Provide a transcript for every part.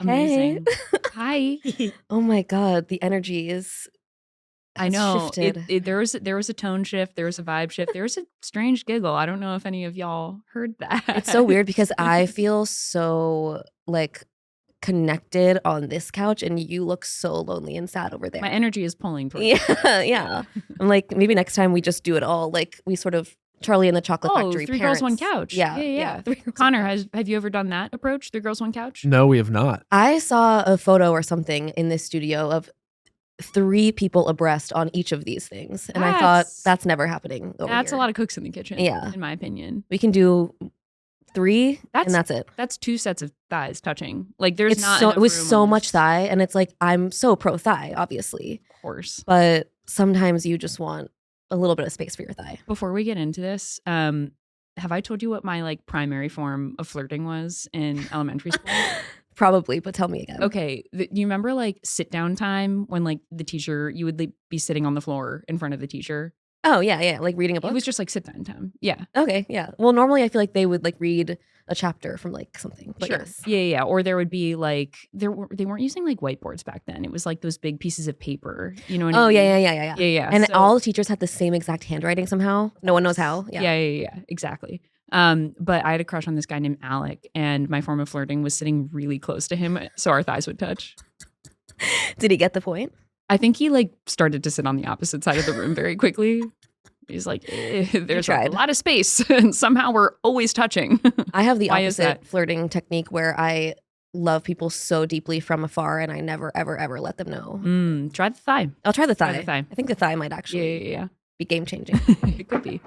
Amazing. Hey. Hi. Oh my God, the energy is. I know. Shifted. There was a tone shift. There was a vibe shift. There was a strange giggle. I don't know if any of y'all heard that. It's so weird because I feel so like connected on this couch, and you look so lonely and sad over there. My energy is pulling towards yeah. I'm like, maybe next time we just do it all. Like we sort of Charlie and the Chocolate Factory. Three parents. girls, one couch. Yeah. Connor, have you ever done that approach? 3 girls, 1 couch? No, we have not. I saw a photo or something in this studio of 3 people abreast on each of these things, and I thought that's never happening. That's here. a lot of cooks in the kitchen. Yeah, in my opinion, we can do 3, and that's it. That's 2 sets of thighs touching. Like there's It's not. So, it was so much thigh, and it's like I'm so pro thigh, obviously, of course, but sometimes you just want a little bit of space for your thigh. Before we get into this, have I told you what my like primary form of flirting was in elementary school? Probably, but tell me again. Okay, do you remember like sit down time when like the teacher, you would like, be sitting on the floor in front of the teacher? Oh yeah, like reading a book. It was just like sit down time. Yeah. Okay, yeah. Well, normally I feel like they would like read a chapter from like something. But sure. Yes. Yeah. Or there would be like they weren't using like whiteboards back then. It was like those big pieces of paper. You know what I mean? Yeah. And all the teachers had the same exact handwriting somehow. No one knows how. Yeah. Exactly. But I had a crush on this guy named Alec, and my form of flirting was sitting really close to him so our thighs would touch. Did he get the point? I think he like started to sit on the opposite side of the room very quickly. He's like, there's a lot of space, and somehow we're always touching. I have the opposite flirting technique where I love people so deeply from afar, and I never, ever, ever let them know. Try the thigh. I'll try the thigh. I think the thigh might actually be game changing. It could be.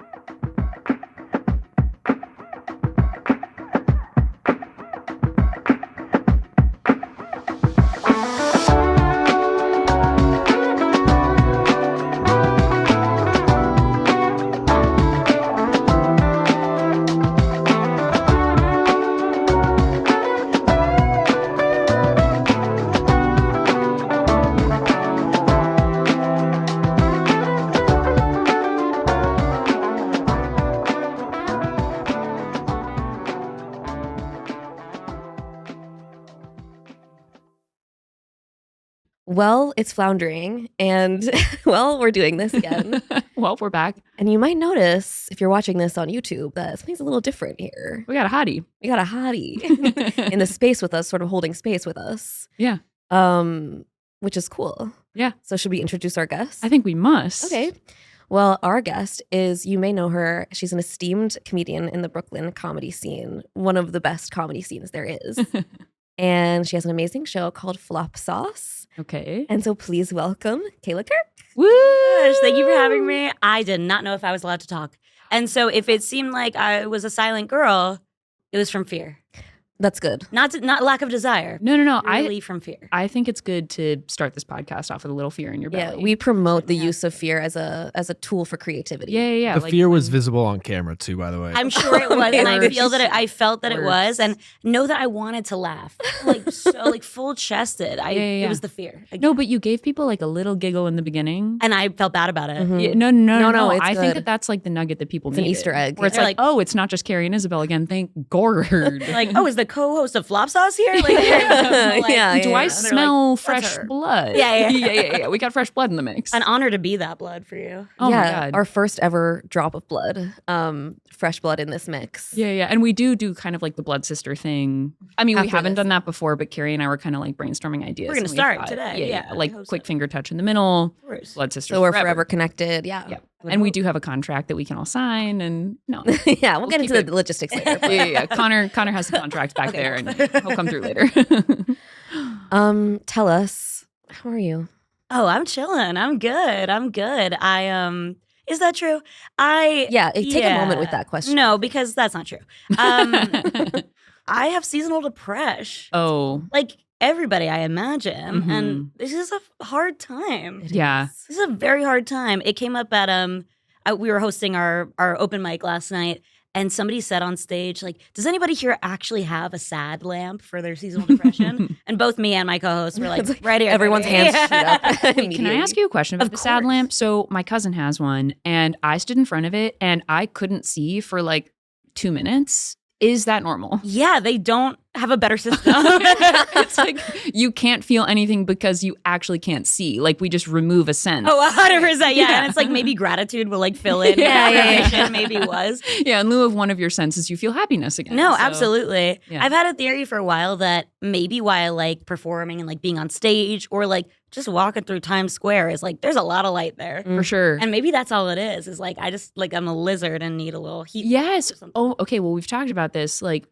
Well, it's Floundering, and well, we're doing this again. Well, we're back. And you might notice, if you're watching this on YouTube, that something's a little different here. We got a hottie. In the space with us, sort of holding space with us. Yeah. Which is cool. Yeah. So should we introduce our guest? I think we must. Okay. Well, our guest is, you may know her, she's an esteemed comedian in the Brooklyn comedy scene, one of the best comedy scenes there is. And she has an amazing show called Flop Sauce. Okay. And so please welcome Kayla Kirk. Woo! Thank you for having me. I did not know if I was allowed to talk. And so if it seemed like I was a silent girl, it was from fear. That's good. Not lack of desire. No. Really from fear. I think it's good to start this podcast off with a little fear in your belly. Yeah, we promote the use of fear as a tool for creativity. Yeah. The fear was visible on camera too, by the way. I'm sure it was, and I felt that it was, and know that I wanted to laugh, like full chested. It was the fear. Again. No, but you gave people like a little giggle in the beginning, and I felt bad about it. Mm-hmm. Yeah, no. I think that's like the nugget that people need. An Easter egg. Where it's like, oh, it's not just Carey and Isabelle again. Thank God. Like, oh, is the co-host of Flop Sauce here? Like, do I smell fresh blood? Yeah. We got fresh blood in the mix. An honor to be that blood for you. Oh my God. Our first ever drop of blood, fresh blood in this mix. Yeah. And we do kind of like the blood sister thing. I mean, we haven't done that before, but Carey and I were kind of like brainstorming ideas. We're going to start today. Yeah. Like quick finger touch in the middle. Blood sister. So we're forever connected. Yeah. And we do have a contract that we can all sign, and we'll get into the logistics later. Yeah. Connor has the contract back there, and he'll come through later. Tell us, how are you? Oh, I'm chilling. I'm good. Is that true? Take a moment with that question. No, because that's not true. I have seasonal depression. Oh. Like everybody, I imagine. And this is a hard time. This is a very hard time. It came up at we were hosting our open mic last night, and somebody said on stage, like, does anybody here actually have a sad lamp for their seasonal depression? And both me and my co-host were like, right here. Everyone's hands shoot up. Wait, can I ask you a question about the sad lamp? So my cousin has one, and I stood in front of it, and I couldn't see for like 2 minutes. Is that normal? Yeah, they don't have a better system. It's like you can't feel anything because you actually can't see. Like we just remove a sense. Oh, 100%. Yeah. And it's like maybe gratitude will like fill in. Yeah. Maybe was. Yeah, in lieu of one of your senses, you feel happiness again. No, So, absolutely. yeah. I've had a theory for a while that maybe why I like performing and like being on stage or like just walking through Times Square is like there's a lot of light there. For sure. And maybe that's all it is like I just like I'm a lizard and need a little heat. Yes. Or something. Oh, okay. Well, we've talked about this. Like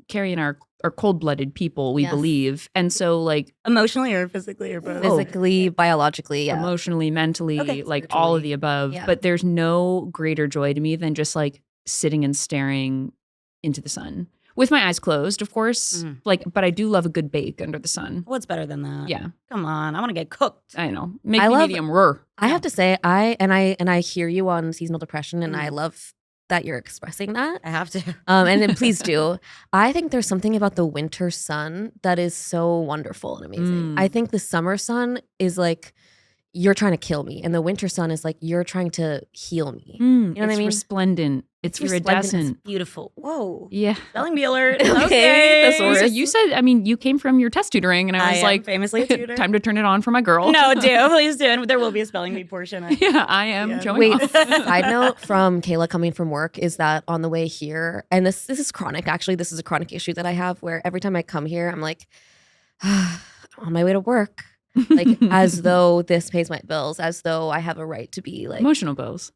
Carey and I are cold-blooded people, we Yes. believe. And so like Emotionally or physically or both? Physically, biologically, yeah. emotionally, mentally, Okay. like all of Spiritually. the above. Yeah. But there's no greater joy to me than just like sitting and staring into the sun. With my eyes closed, of course. Like, but I do love a good bake under the sun. What's better than that? Yeah. Come on. I want to get cooked. I know. Make I me love- medium rare. I have to say, I hear you on seasonal depression, and I love that you're expressing that. I have to. And then please do. I think there's something about the winter sun that is so wonderful and amazing. I think the summer sun is like you're trying to kill me, and the winter sun is like you're trying to heal me. You know what I mean? Resplendent. It's resplendent. iridescent. Beautiful. Whoa. Yeah. Spelling bee alert. Okay, Okay. thesaurus. So you said, I mean, you came from your test tutoring, and I was am like, famously a tutor. time to turn it on for my girl. No, do. Please do. And there will be a spelling bee portion. Yeah, I am Yeah. showing Wait, off. side note from Kayla coming from work is that on the way here, and this is chronic, actually, this is a chronic issue that I have where every time I come here, I'm like, on my way to work, like as though this pays my bills, as though I have a right to be like Emotional bills.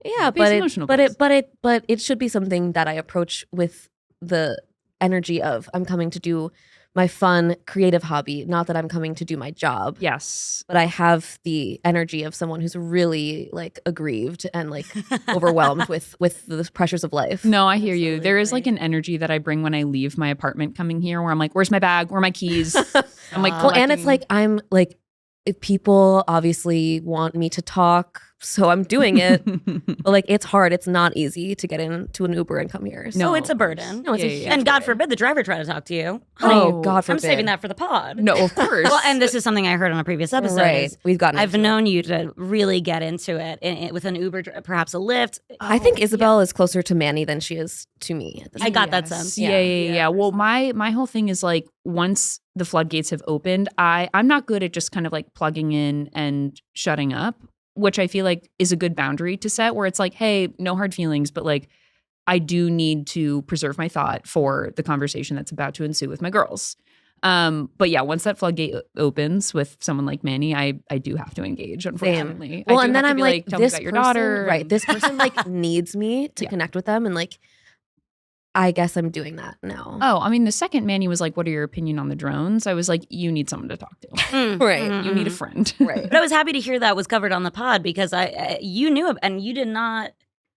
yeah, Base emotional bills. but it should be something that I approach with the energy of I'm coming to do my fun creative hobby, not that I'm coming to do my job. Yes. But I have the energy of someone who's really like aggrieved and like overwhelmed with the pressures of life. No, I hear you. There is like Absolutely. an energy that I bring when I leave my apartment coming here where I'm like, where's my bag? Where are my keys? I'm like, Well, and it's collecting- like I'm like if people obviously want me to talk, so I'm doing it. But like it's hard. It's not easy to get into an Uber and come here. So No, No, it's a burden. no, it's Yeah, a yeah, huge yeah. And God burden. forbid the driver try to talk to you. Oh, God I'm forbid. saving that for the pod. No, of course. Well, and this is something I heard on a previous episode. Right. is We've gotten I've into it. known you to really get into it with an Uber, perhaps a Lyft. I think Isabelle is closer to Manny than she is to me. At this I got point. that sense. Yeah. Well, my whole thing is like once the floodgates have opened, I'm not good at just kind of like plugging in and shutting up, which I feel like is a good boundary to set where it's like, hey, no hard feelings, but like I do need to preserve my thought for the conversation that's about to ensue with my girls. But yeah, once that floodgate opens with someone like Manny, I do have to engage, unfortunately. Well, I do and then have to I'm be like, tell me this about your person, daughter. right? and- This person like needs me to Yeah. connect with them, and like, I guess I'm doing that now. Oh, I mean, the second Manny was like, what are your opinion on the drones? I was like, you need someone to talk to. Right. You need a friend. Right. But I was happy to hear that was covered on the pod because you knew and you did not.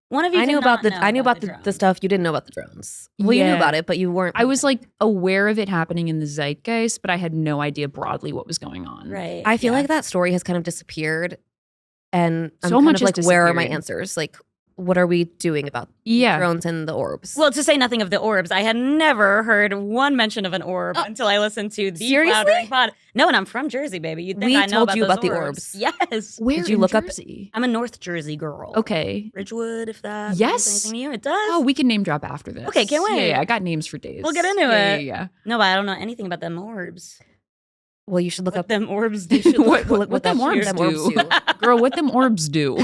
One of you. I knew did about not the know I knew about the drones. stuff you didn't know about the drones. Well, you knew Yeah. about it, but you weren't. I was like aware of it happening in the zeitgeist, but I had no idea broadly what was going on. Right. I feel yeah. like that story has kind of disappeared, and I'm So kind much of has like, where are my disappeared. answers? Like, what are we doing about Yeah. drones and the orbs? Well, to say nothing of the orbs, I had never heard one mention of an orb until I listened to the Seriously? Floundering pod. No, and I'm from Jersey, baby. You'd think We I know told about you those about the orbs. orbs. Yes. Where Did you in look up- Jersey? I'm a North Jersey girl. Okay. Ridgewood, if that Yes. means anything to you. It does. Oh, we can name drop after this. Okay, can't wait. Yeah, I got names for days. We'll get into Yeah, it. Yeah. No, but I don't know anything about them orbs. well, you should look What up them orbs do. What them orbs do? Girl, what them orbs do?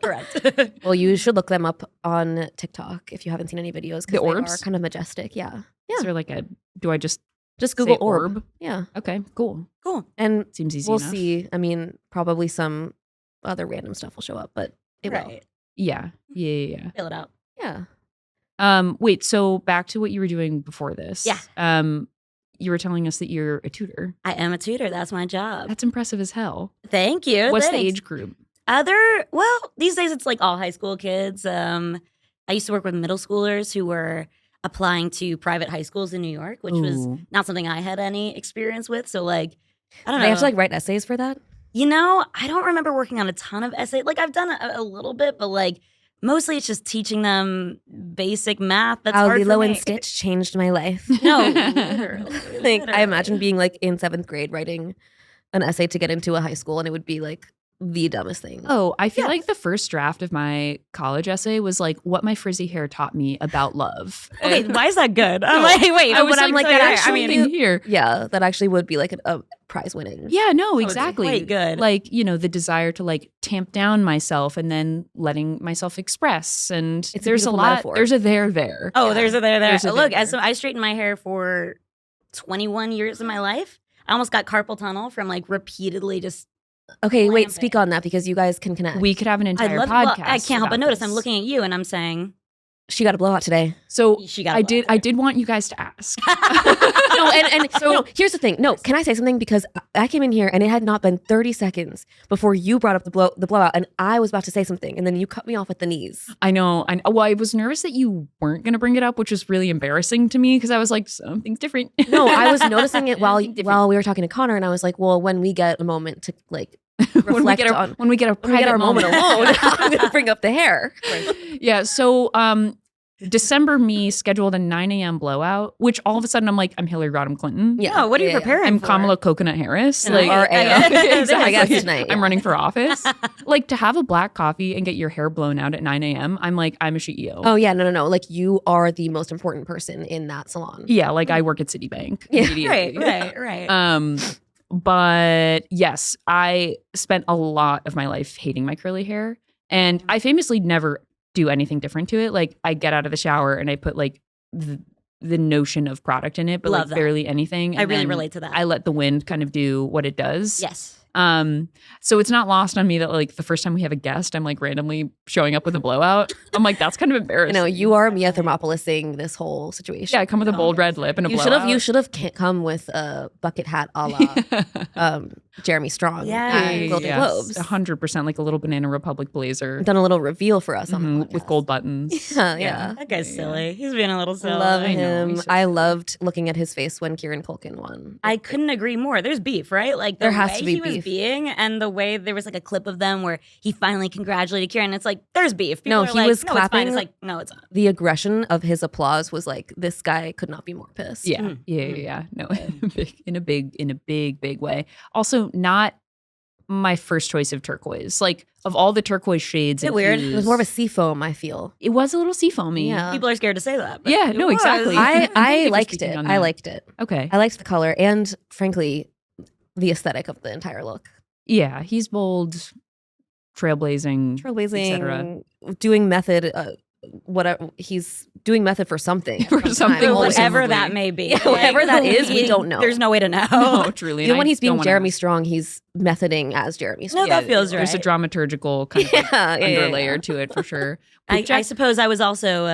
Correct. Well, you should look them up on TikTok if you haven't seen any videos. 'cause The they orbs? are kind of majestic. Yeah. Is there like do I just Just say Google orb. orb? Yeah. Okay, cool. Cool. And Seems easy we'll enough. see. I mean, probably some other random stuff will show up, but it will. Right. Yeah. Yeah. Fill it out. Yeah. Wait, so back to what you were doing before this. Yeah. You were telling us that you're a tutor. I am a tutor. That's my job. That's impressive as hell. Thank you. What's the Thanks. age group? Well, these days it's like all high school kids. I used to work with middle schoolers who were applying to private high schools in New York, which was Ooh. not something I had any experience with. So like, I don't Do know. I have to like write essays for that? You know, I don't remember working on a ton of essays. Like I've done a little bit, but like mostly it's just teaching them basic math. That's How hard Lilo for and me. Stitch changed my life. No, literally. Like I imagine being like in 7th grade writing an essay to get into a high school, and it would be like the dumbest thing. Oh, I feel like the first draft of my college essay was like what my frizzy hair taught me about love. Okay, why is that good? I'm like, wait, I was but I'm like, that I actually mean, here. Yeah, that actually would be like a prize winning. Yeah, no, it's exactly. quite good. Like, you know, the desire to like tamp down myself and then letting myself express. And It's a there's a beautiful lot. metaphor. There's a there. Oh, there's a there. There's a Look, there. as I straightened my hair for 21 years of my life. I almost got carpal tunnel from like repeatedly just. Okay, wait, Clamping. speak on that because you guys can connect. We could have an entire Well, podcast. I can't help but about notice. this. I'm looking at you and I'm saying She got a blowout today. So she got. I did want you guys to ask. No, and so no, here's the thing. No, can I say something? Because I came in here and it had not been 30 seconds before you brought up the blowout, and I was about to say something, and then you cut me off at the knees. I know. Well, I was nervous that you weren't going to bring it up, which was really embarrassing to me because I was like, something's different. No, I was noticing it while Different. we were talking to Connor, and I was like, well, when we get a moment to like reflect when we get on when we get a when we get private our moment alone, I'm gonna bring up the hair. Yeah. So December me scheduled a 9 a.m. blowout, which all of a sudden I'm like, I'm Hillary Rodham Clinton. Yeah. What are you preparing? I'm for? Kamala Coconut Harris. And Like, RA. exactly. I guess tonight. I'm running for office. Like to have a black coffee and get your hair blown out at 9 a.m. I'm like, I'm a CEO. Oh yeah, no. Like you are the most important person in that salon. Yeah, like I work at Citibank. Yeah. immediately. Right. But yes, I spent a lot of my life hating my curly hair. And I famously never do anything different to it. Like I get out of the shower and I put like the notion of product in it, but Love like that. barely anything. I And really then relate to that. I let the wind kind of do what it does. Yes. So it's not lost on me that like the first time we have a guest, I'm like randomly showing up with a blowout. I'm like, that's kind of You embarrassing. know, you are Mia Thermopolising this whole situation. Yeah, I come with a bold red lip and a You blowout. should have come with a bucket hat a la Jeremy Strong. Yeah. at Golden Globes. 100% like a little Banana Republic blazer. Done a little reveal for us on the Mhm, with podcast. gold buttons. Yeah. That guy's silly. He's being a little silly. Love I know, him. he's so I silly. loved looking at his face when Kieran Culkin won. I couldn't agree more. There's beef, right? Like the There has way to be he was beef. being, and the way there was like a clip of them where he finally congratulated Kieran. It's like there's beef. People No, are he like, was no, it's fine. clapping. It's like no, it's not. The aggression of his applause was like, this guy could not be more pissed. Yeah, yeah. No, in a big way. Also, not my first choice of turquoise. Like of all the turquoise shades, Is it weird? It was more of a seafoam, I feel. It was a little seafoamy. Yeah. People are scared to say that. but Yeah, it no, was. exactly. I Thank you for liked speaking it. on I that. liked it. Okay. I liked the color and, frankly, the aesthetic of the entire look. Yeah, he's bold, trailblazing. Trailblazing, doing method, whatever. He's doing method for something. For sometime. something, Always. Whatever presumably. that may be. Yeah, whatever that is, we don't know. There's no way to know. No, truly. Even and when I he's don't being wanna Jeremy ask. Strong, he's methoding as Jeremy No, Strong. that feels There's a right. dramaturgical kind of like yeah, underlayer to it for sure. Poop I check? suppose I was also.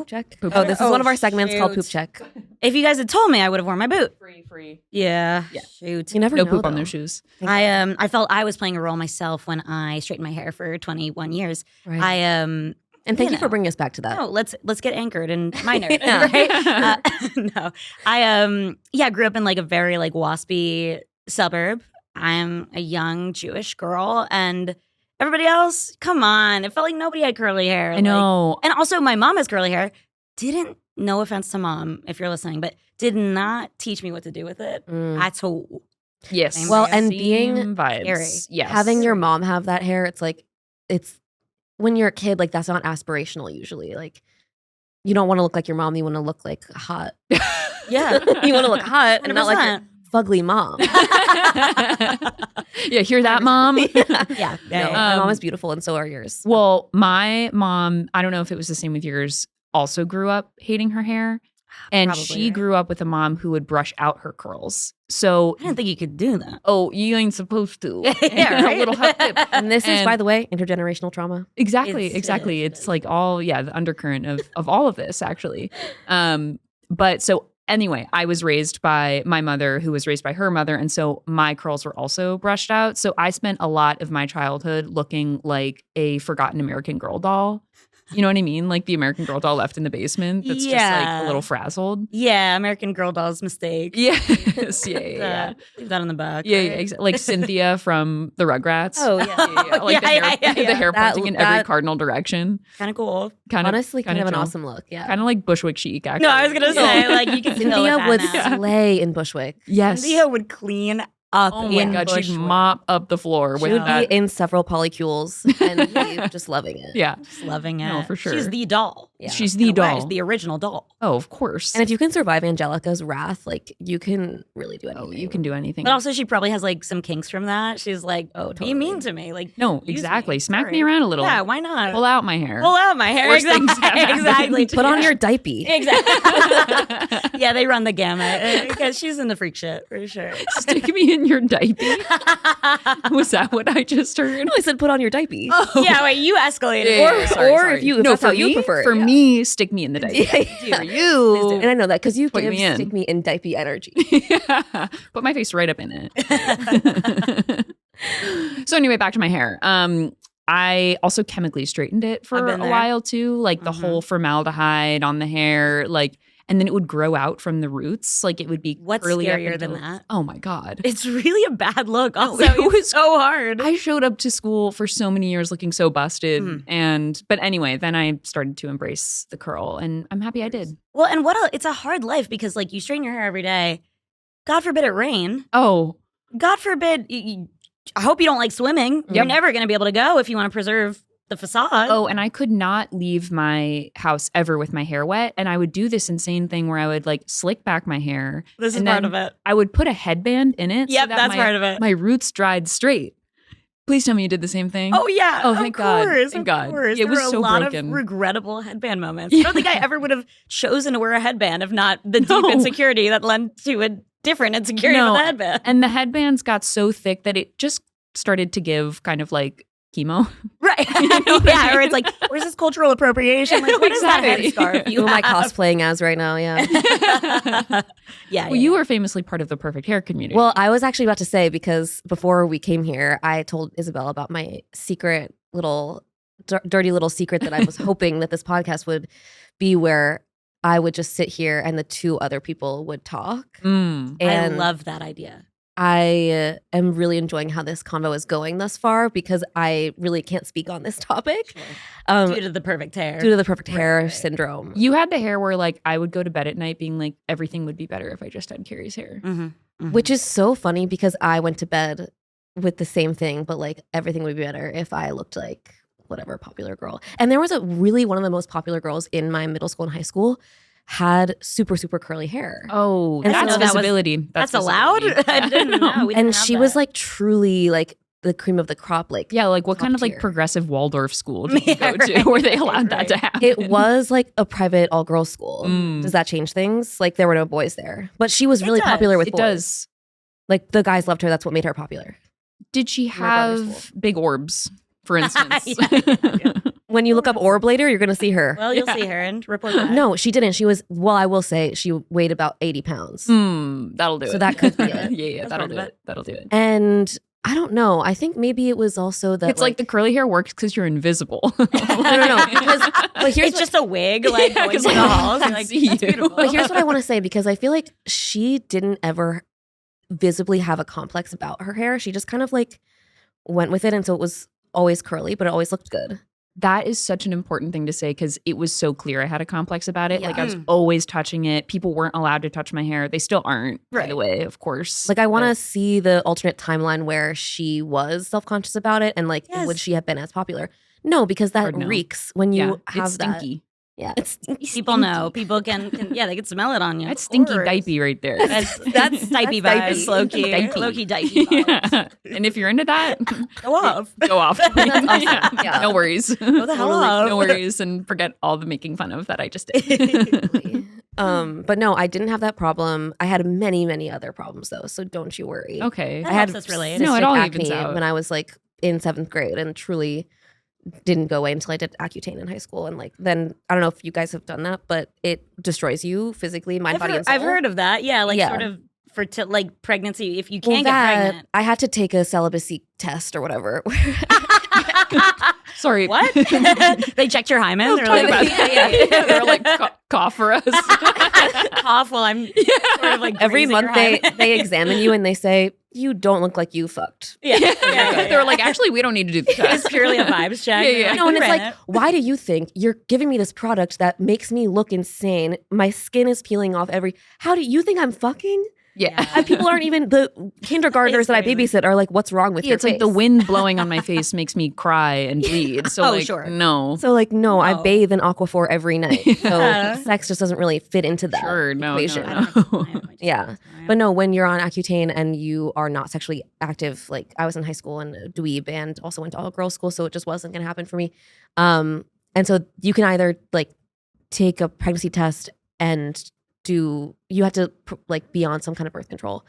Check. Poop Oh, check. this is one of our segments called shoot. Poop Check. If you guys had told me, I would have worn my boot. Free. Yeah. Yeah. Shoot. You never No know, poop on though. their shoes. I felt I was playing a role myself when I straightened my hair for 21 years. Right. And and thank you know. for bringing us back to that. No, let's get anchored in my narrative, Yeah. right? No, I grew up in like a very like waspy suburb. I'm a young Jewish girl, and everybody else, come on, it felt like nobody had curly hair. I know. and also my mom has curly hair. Didn't, no offense to mom if you're listening, but did not teach me what to do with it Mm. at all. Yes. Same Well, way. and Same being vibes. Carey. Yes. having your mom have that hair, it's like, it's when you're a kid, like that's not aspirational usually. Like you don't want to look like your mom. You want to look like hot. Yeah, You want to look hot and not like your 100%. fugly mom. Yeah, hear that, mom? yeah. No, my mom Um, is beautiful and so are yours. Well, my mom, I don't know if it was the same with yours, also grew up hating her hair. And Probably, she right? grew up with a mom who would brush out her curls. So, I didn't think you could do that. oh, you ain't supposed to. Yeah, right? A little hot tip. And this is, by and- the way, intergenerational trauma. Exactly, It's- exactly. it It's is. like all, the undercurrent of all of this, actually. But so anyway, I was raised by my mother, who was raised by her mother, and so my curls were also brushed out. So I spent a lot of my childhood looking like a forgotten American Girl doll. You know what I mean? Like the American Girl doll left in the basement that's just like Yeah. a little frazzled. Yeah, American Girl doll's mistake. Yes, yeah. Leave that in the back. Yeah, right? like Cynthia from the Rugrats. Oh, yeah. Like the hair, yeah. the hair That- pointing in every that- cardinal direction. Kind of cool. Kind of Honestly, kind of an chill. awesome look. Yeah. Kind of like Bushwick chic, actually. No, I was gonna say like you can Cynthia would now. slay in Bushwick. Yes. Cynthia would clean up. Oh my in God, she'd Bushwick. mop up the floor She with would that. be in several polycules and be just loving it. Yeah. Just loving it. No, for sure. She's the doll. Yeah. She's In the a way, doll. she's the original doll. Oh, of course. And if you can survive Angelica's wrath, like you can really do anything. Oh, you can do anything. But also, she probably has like some kinks from that. She's like, Oh, be totally. mean to me. Like, No, use exactly. me. Smack me Sorry. around a little. Yeah, why not? Pull out my hair. Pull out my hair. Worst things have Exactly. happened. Exactly. Put on your diaper. Exactly. Yeah, they run the gamut because she's in the freak shit for sure. Stick me in your diaper. Was that what I just heard? No, I said put on your diaper. Yeah, wait, you escalated. Yeah, it. sorry. if you if no, that's for how you me, prefer it. for me, stick me in the diaper. Yeah. You. And I know that because you Put give me in. stick me in diaper energy. Put my face right up in it. So anyway, back to my hair. I also chemically straightened it I've for been a there. while too, like the Mhm. whole formaldehyde on the hair, like, and then it would grow out from the roots. Like it would be What's curly up scarier than until- that? Oh my God. It's really a bad look. Also, it it's was- so hard. I showed up to school for so many years looking so busted. But anyway, then I started to embrace the curl and I'm happy I did. Well, and it's a hard life because like you straighten your hair every day. God forbid it rain. Oh, God forbid. I hope you don't like swimming. You're Yep. never going to be able to go if you want to preserve the facade. Oh, and I could not leave my house ever with my hair wet. And I would do this insane thing where I would like slick back my hair. this is and part then of it. I would put a headband in it. Yep, that that's my, part of it. My roots dried straight. Please tell me you did the same thing. Oh yeah! Oh, thank of God. course, Thank of God. course. It There was were so a lot broken. of regrettable headband moments. Yeah. I don't think I ever would have chosen to wear a headband if not the deep No. insecurity that led to a different insecurity No. with the headband. And the headbands got so thick that it just started to give kind of like chemo. Right? know what I Yeah. Or mean? it's like, where's this cultural appropriation? Like, what is that Exactly. headscarf? Who am I have? cosplaying as right now? Yeah. Yeah. Well, you were famously part of the perfect hair community. Well, I was actually about to say, because before we came here, I told Isabelle about my secret little, dirty little secret that I was hoping that this podcast would be where I would just sit here and the two other people would talk. Mm. And I love that idea. I am really enjoying how this convo is going thus far because I really can't speak on this topic Due to the perfect hair. due to the perfect Right, hair right. syndrome. You had the hair where like I would go to bed at night being like everything would be better if I just had Carey's hair. Mm-hmm. Which is so funny because I went to bed with the same thing, but like everything would be better if I looked like whatever popular girl. And there was one of the most popular girls in my middle school and high school had super, super curly hair. Oh, And that's so- visibility. That's allowed? visibility. I didn't know. We And didn't have she was that. like truly like the cream of the crop. Like Yeah, like what kind Top of like tier. progressive Waldorf school did you Yeah, go to right, where they allowed that to right. happen? it was like a private all girls school. Mm. Does that change things? Like there were no boys there, but she was It really does. popular with It boys. does. Like the guys loved her. That's what made her popular. Did she Regardless of have big orbs, for instance? Yeah. When you look up orb later, you're gonna see her. Well, you'll Yeah. see her and report back. No, she didn't. She was, well, I will say she weighed about 80 pounds. That'll do it. So that could be it. yeah, That's that'll part do of it. That'll do it. And I don't know. I think maybe it was also that It's like the curly hair works because you're invisible. no, because but here's It's just a wig, like Yeah, going 'cause, to the like, halls. I You're like, see that's you. beautiful. but here's what I want to say because I feel like she didn't ever visibly have a complex about her hair. She just kind of like went with it, and so it was always curly, but it always looked good. That is such an important thing to say because it was so clear I had a complex about it. Yeah. Like I was always touching it. People weren't allowed to touch my hair. They still aren't, by Right. the way, of course. Like I want to But see the alternate timeline where she was self-conscious about it, and like Yes. would she have been as popular? No, because that Hard no. reeks when yeah, you have it's that. stinky. Yeah, it's People know. People can yeah, they can smell it on you. That's Of stinky course. diaper right there. That's diaper That's vibes, low key, Diaper. low key diaper vibes. Yeah. And if you're into that, Go off. go off. That's awesome. Yeah. No worries. Go the hell off. No worries. And forget all the making fun of that I just did. But no, I didn't have that problem. I had many, many other problems though, so don't you worry. Okay. That I had helps us relate. No, it cystic all acne evens out. when I was like in 7th grade, and truly didn't go away until I did Accutane in high school. And like then I don't know if you guys have done that, but it destroys you physically, mind, body, and soul. I've heard of that. Yeah, like Yeah. sort of like pregnancy. If you Well, can't get that- pregnant. I had to take a celibacy test or whatever. Sorry. What? They checked your hymen. We'll They're talk like, about that. They're like, cough for us. cough while I'm sort of like Every grazing month your they hymen. they examine you and they say you don't look like you fucked. yeah, yeah. They're like, actually, we don't need to do the It's test. purely a vibes check. Yeah, They're yeah. like, No, and "We it's ran like, it." why do you think you're giving me this product that makes me look insane? My skin is peeling off how do you think I'm fucking? Yeah. And people aren't even, the kindergartners that I babysit are like, what's wrong with your It's like face? the wind blowing on my face makes me cry and bleed. So like, sure. no. So like, no, I No. bathe in Aquaphor every night. So Yeah. sex just doesn't really fit into that Sure, no, equation. no, I don't have time. I just Yeah. don't have time. But no, when you're on Accutane and you are not sexually active, like I was in high school and a dweeb and also went to all girls school, so it just wasn't going to happen for me. And so you can either like take a pregnancy test and you have to like be on some kind of birth control,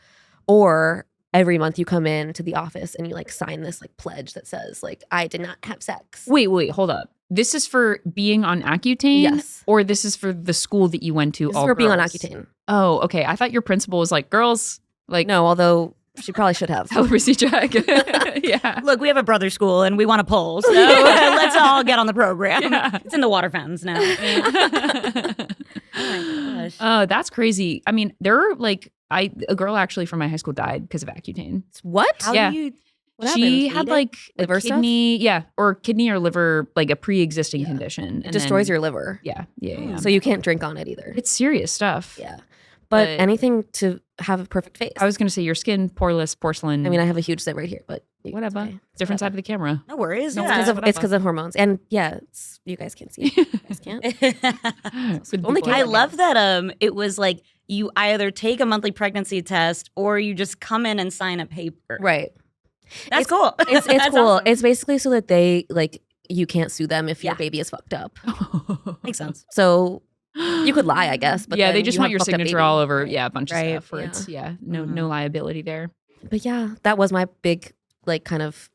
or every month you come in to the office and you like sign this like pledge that says like, I did not have sex. Wait, hold up. This is for being on Accutane? Yes. Or this is for the school that you went to? This is all for being on girls? Accutane. Oh, okay. I thought your principal was like, girls, like, No, although she probably should have. celibacy check. Yeah. Look, we have a brother school and we want a poll, so let's all get on the program. Yeah. It's in the water fountains now. Oh my gosh. Oh, that's crazy. I mean, there are like, a girl actually from my high school died because of Accutane. What? How yeah. do you? What She happened? had like a Liver stuff? kidney, or kidney or liver, like a pre-existing condition. It destroys your liver. Yeah. So you can't drink on it either. It's serious stuff. Yeah. But But- anything to have a perfect face. I was going to say your skin, poreless, porcelain. I mean, I have a huge zit right here, but whatever. okay. Different side of the camera. No worries. No yeah. worries. It's because of hormones. And yeah, you guys can't see. You guys can't. Only People Kayla I like love that. It was like you either take a monthly pregnancy test or you just come in and sign a paper. Right. That's cool. It's That's cool. awesome. It's basically so that they like you can't sue them if your Yeah. baby is fucked up. Makes sense. So you could lie, I guess. But yeah, then they just you want have your a fucked up signature baby. all over. Yeah, a bunch Right, of stuff where yeah. it's no liability there. But yeah, that was my big like kind of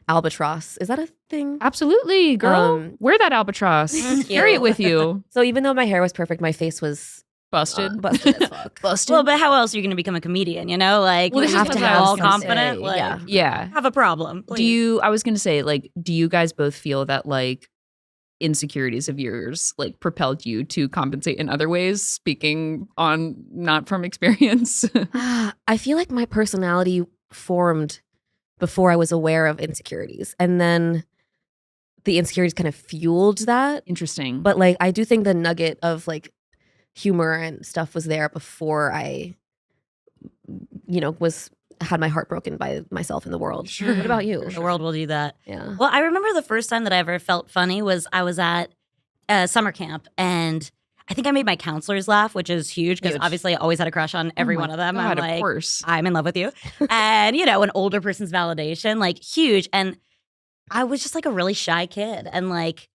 albatross. Is that a thing? Absolutely, girl. Wear that albatross. Thank Carry you. it with you. So even though my hair was perfect, my face was Busted. busted as fuck. Busted. Well, but how else are you going to become a comedian? You know, like Well, you this have is to what I have was all gonna confident. say, Like, yeah. yeah. have a problem. Do please. you? I was gonna say, like, do you guys both feel that like insecurities of yours like propelled you to compensate in other ways? Speaking on not from experience. I feel like my personality formed before I was aware of insecurities. And then the insecurities kind of fueled that. Interesting. But like I do think the nugget of like humor and stuff was there before I, had my heart broken by myself in the world. Sure. What about you? The world will do that. Yeah. Well, I remember the first time that I ever felt funny was I was at summer camp, and I think I made my counselors laugh, which is huge because Huge. obviously I always had a crush on every Oh my one of them. God, I'm like, of course. I'm in love with you. And, an older person's validation, like huge. And I was just like a really shy kid and like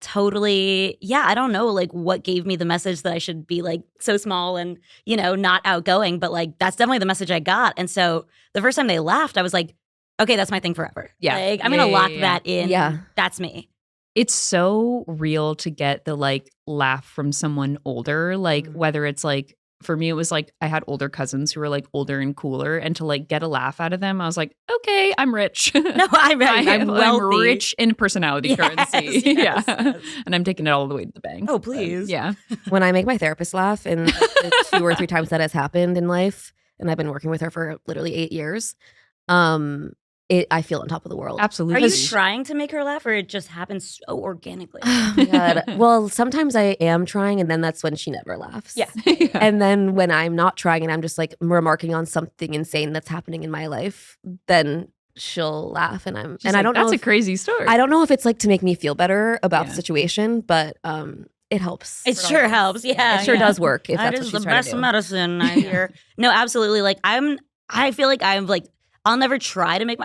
totally, I don't know, like what gave me the message that I should be like so small and, not outgoing. But like that's definitely the message I got. And so the first time they laughed, I was like, okay, that's my thing forever. Yeah. Like I'm Yeah, going to yeah, lock yeah. that in. Yeah. That's me. It's so real to get the like laugh from someone older, like whether it's like for me it was like I had older cousins who were like older and cooler, and to like get a laugh out of them I was like, okay, I'm rich. No, I'm wealthy. rich in personality Yes, currency. yes, Yeah. yes. And I'm taking it all the way to the bank. Oh, please. Yeah. When I make my therapist laugh, and the 2 or 3 times that has happened in life, and I've been working with her for literally 8 years, I feel on top of the world. Absolutely. Are you trying to make her laugh, or it just happens so organically? Oh my God. Well, sometimes I am trying, and then that's when she never laughs. Yeah. And then when I'm not trying and I'm just like remarking on something insane that's happening in my life, then she'll laugh, and She's I like, don't know. that's a If, crazy story. I don't know if it's like to make me feel better about Yeah. the situation, but it helps. It sure helps. Yeah. It sure yeah. does work if That that's what is she's the trying best to do. medicine I hear. No, absolutely. Like I feel like I'm like, I'll never try to make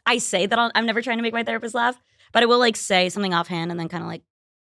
I say that I'm never trying to make my therapist laugh, but I will like say something offhand and then kind of like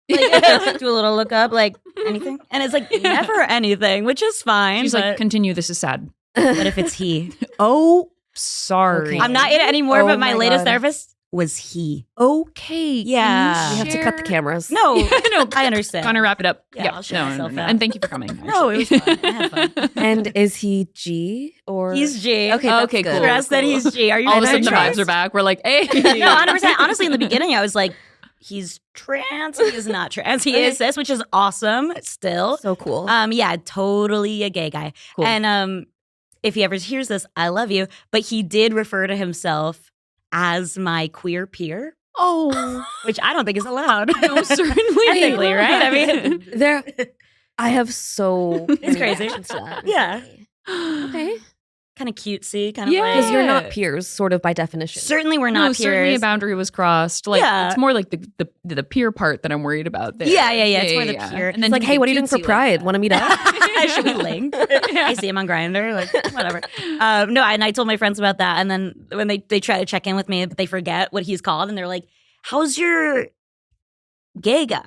do a little look up, like anything. And it's like never anything, which is fine. She's like, but, continue, this is sad. but if it's he, Oh, sorry. Okay. I'm not in it anymore, Oh but my my latest God. therapist was he. Okay. Yeah. We have to cut the cameras. No, No, I understand. Gonna wrap it up. Yeah, I'll shut no, myself out. And thank you for coming. No, it was fun. I had fun. And is he G or He's G. Okay, that's Okay, good. cool. Trust that he's G. Are you All of a gonna sudden the trust? vibes are back. We're like, hey. No, 100%. Honestly, in the beginning, I was like, he's trans. He is not trans. He is cis, which is awesome still. So cool. Yeah, totally a gay guy. Cool. And if he ever hears this, I love you. But he did refer to himself as my queer peer, Oh, which I don't think is allowed. no, certainly Ethically, right? I mean, I have so It's many crazy. reactions to that. Yeah. Okay. Kind of cutesy, kind of Yeah. like. Because you're not peers, sort of by definition. Certainly we're not No, peers. certainly a boundary was crossed. Like Yeah. it's more like the peer part that I'm worried about there. Yeah. It's more the peer. And It's like, hey, what are you doing for Pride? Want to meet up? Should we link? I see him on Grindr, like whatever. No, and I told my friends about that, and then when they try to check in with me, they forget what he's called, and they're like, "How's your gay guy?"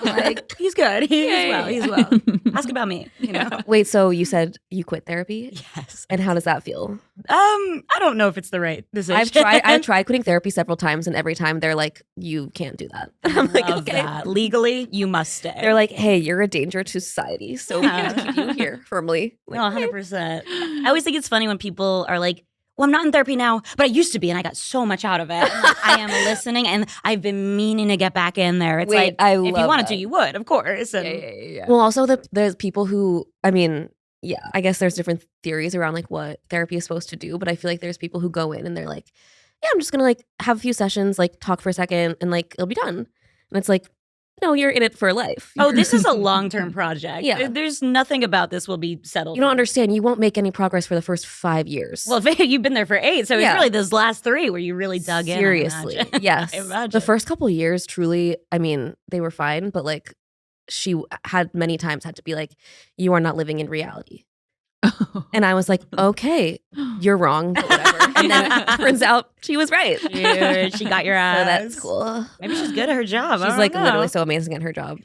Like he's good. He's well. Ask about me. You know. Wait, so you said you quit therapy? Yes. And how does that feel? I don't know if it's the right decision. I've tried quitting therapy several times, and every time they're like, you can't do that. I'm like, Love okay. that. Legally, you must stay. They're like, hey, you're a danger to society, so we have to keep you here firmly. Like, No, 100%. I always think it's funny when people are like, well, I'm not in therapy now, but I used to be, and I got so much out of it. I'm like, I am listening, and I've been meaning to get back in there. It's Wait, like, I if you love wanted that. to, you would, of course. And Yeah. Well, also there's people who, I mean, yeah, I guess there's different theories around like what therapy is supposed to do, but I feel like there's people who go in and they're like, yeah, I'm just gonna like have a few sessions, like talk for a second, and like it'll be done. And it's like, no, you're in it for life. Oh, this is a long-term project. Yeah. There's nothing about this will be settled. You don't understand. You won't make any progress for the first 5 years. Well, you've been there for 8, so Yeah. it's really those last 3 where you really dug in. I Seriously, imagine. yes. I imagine. The first couple of years, truly, I mean, they were fine, but like she had many times had to be like, you are not living in reality. And I was like, okay, you're wrong, but whatever. And then it turns out she was right. Dude, she got your ass. So that's cool. Maybe she's good at her job. I She's don't like know. literally so amazing at her job.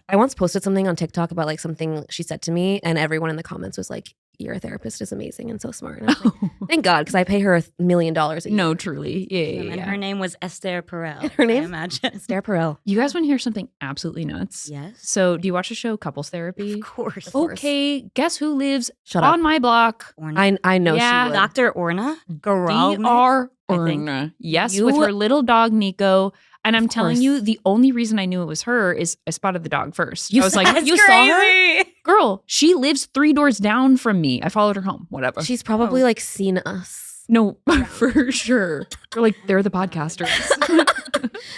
I once posted something on TikTok about like something she said to me, and everyone in the comments was like, your therapist is amazing and so smart. And I was like, thank God, because I pay her $1 million a year. No, truly. Yeah. And her name was Esther Perel. Her name? I imagine. Esther Perel. You guys want to hear something absolutely nuts? Yes. So, do you watch the show Couples Therapy? Of course. Okay, guess who lives Shut on up. my block? Orna. I know Yeah. she would. Dr. Orna Garalnik, Dr. I think. Orna. Yes, You- with her little dog Nico. And I'm Of telling course. you, the only reason I knew it was her is I spotted the dog first. You I was like, That's you saw her? crazy. girl, she lives 3 doors down from me. I followed her home. Whatever. She's probably like seen us. No, for sure. They're the podcasters.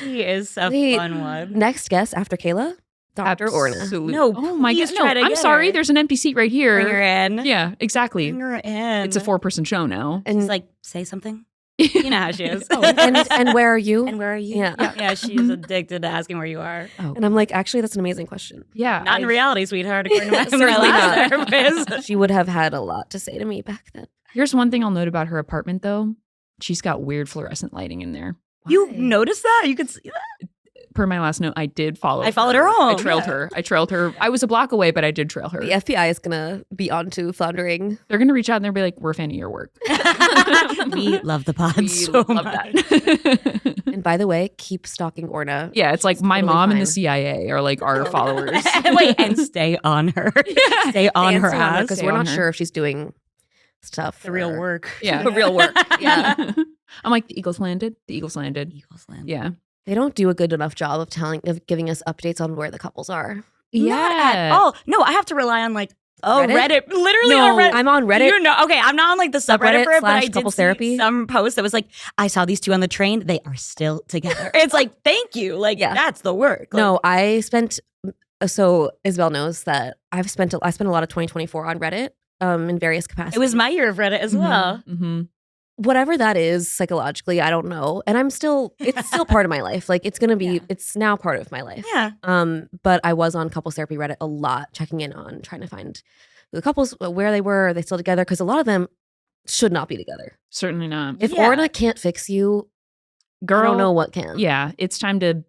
She is a Wait, fun one. Next guest after Kayla, Dr. Orna. Absolutely. No, oh my please god. try No, to I'm get sorry. her. There's an empty seat right here. Bring her in. Yeah, exactly. Bring her in. It's a 4-person show now. And She's like, say something. You know how she is. and where are you? And where are you? Yeah. Yeah, she's addicted to asking where you are. And I'm like, actually, that's an amazing question. Yeah. Not in reality, sweetheart, according to my Certainly last not. therapist. She would have had a lot to say to me back then. Here's one thing I'll note about her apartment, though. She's got weird fluorescent lighting in there. You Why? noticed that? You could see that? Per my last note, I did follow I followed her home, I trailed yeah. her. I trailed her. I was a block away, but I did trail her. The FBI is gonna be onto Floundering. They're going to reach out and they'll be like, we're a fan of your work. We love the pod We so love much. that. And by the way, keep stalking Orna. Yeah, it's like my totally mom and fine. the CIA are like our followers. Wait, and stay on her. Stay on her ass. because Stay we're on not her. sure if she's doing stuff. The real or- work. Yeah. The real work. Yeah. I'm like, the Eagles landed. The Eagles landed. Eagles land. Yeah. They don't do a good enough job of giving us updates on where the couples are. Not at all. No, I have to rely on like Reddit? Reddit. Literally No, on Reddit. I'm on Reddit. You know, okay, I'm not on like the subreddit for it, but I /couples did see therapy. some post that was like, I saw these two on the train. They are still together. It's like, thank you. Like, Yeah. that's the work. Like, No, I spent. So Isabelle knows that I spent a lot of 2024 on Reddit, in various capacities. it was my year of Reddit as well. Mm-hmm. Whatever that is psychologically, I don't know, and it's still part of my life. Like it's gonna be, Yeah. it's now part of my life. Yeah. But I was on couples therapy Reddit a lot, checking in on trying to find the couples, where they were, are they still together? Because a lot of them should not be together. Certainly not. If Yeah. Orna can't fix you, Girl, I don't know what can. Yeah, it's time to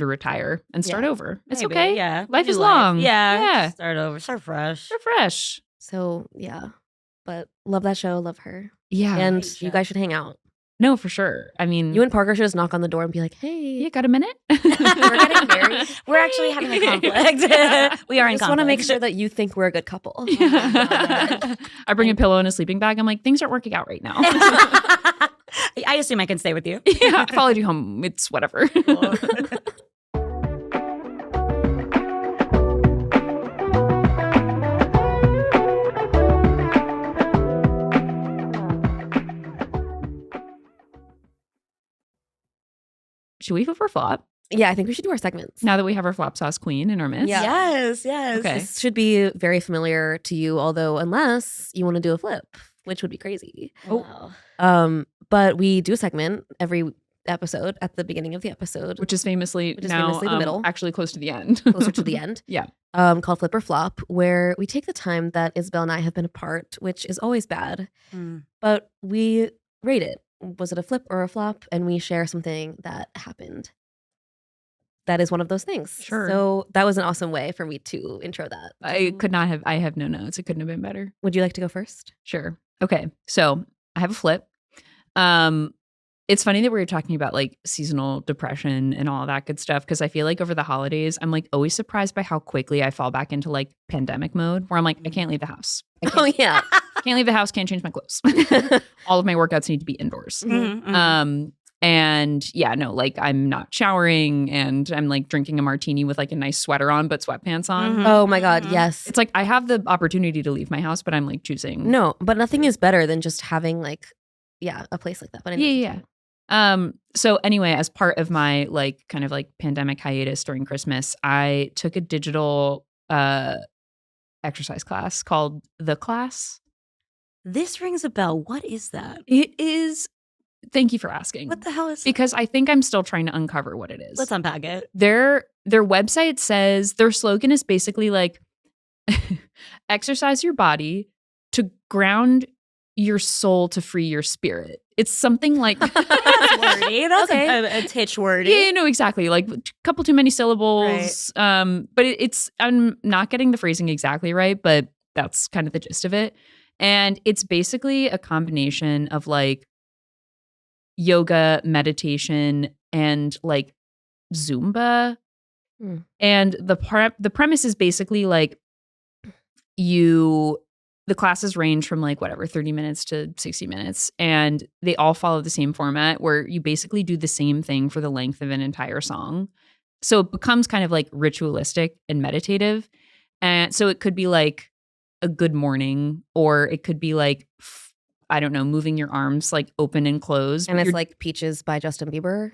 retire and start Yeah. over. It's Maybe, okay. Yeah. Life New is long. Yeah. Yeah. Start over. Start fresh. Start fresh. So yeah, but love that show, love her, Yeah. and great you show. guys should hang out. No, for sure. I mean, You and Parker should just knock on the door and be like, "Hey, you got a minute? we're getting married." We're actually having a conflict. We are I in just want to conflict. make sure that you think we're a good couple. Yeah. I bring a pillow and a sleeping bag. I'm like, things aren't working out right now. I assume I can stay with you. Yeah, I followed you home. It's whatever. Should we flip or flop? Yeah, I think we should do our segments. Now that we have our flop sauce queen in our midst. Yeah. Yes. Okay. This should be very familiar to you, although unless you want to do a flip, which would be crazy. Wow. But we do a segment every episode at the beginning of the episode, Which is famously now the middle. actually close to the end. closer to the end. Yeah. Called Flip or Flop, where we take the time that Isabelle and I have been apart, which is always bad, but we rate it. Was it a flip or a flop? And we share something that happened. That is one of those things. Sure. So that was an awesome way for me to intro that. I have no notes. It couldn't have been better. Would you like to go first? Sure. Okay. So I have a flip. It's funny that we were talking about like seasonal depression and all that good stuff, because I feel like over the holidays, I'm like always surprised by how quickly I fall back into like pandemic mode where I'm like, I can't leave the house. Oh, yeah. Can't leave the house, can't change my clothes. All of my workouts need to be indoors. And yeah, no, like I'm not showering and I'm like drinking a martini with like a nice sweater on, but sweatpants on. Oh my God, yes. It's like I have the opportunity to leave my house, but I'm like choosing. No, but nothing is better than just having like, a place like that. But anyway. Yeah. So anyway, as part of my like kind of like pandemic hiatus during Christmas, I took a digital exercise class called The Class. This rings a bell. What is that? It is. Thank you for asking. What the hell is Because I think I'm still trying to uncover what it is. Let's unpack it. Their website says their slogan is basically like exercise your body to ground your soul to free your spirit. It's something like That's wordy. That's Okay. a titch wordy. Yeah, no, exactly. Like a couple too many syllables. Right. But it's I'm not getting the phrasing exactly right, but that's kind of the gist of it. And it's basically a combination of like yoga, meditation, and like Zumba. And the premise is basically like the classes range from like whatever 30 minutes to 60 minutes, and they all follow the same format where you basically do the same thing for the length of an entire song. So it becomes kind of like ritualistic and meditative. And so it could be like a good morning, or it could be like I don't know, moving your arms like open and closed. And it's like Peaches by Justin Bieber.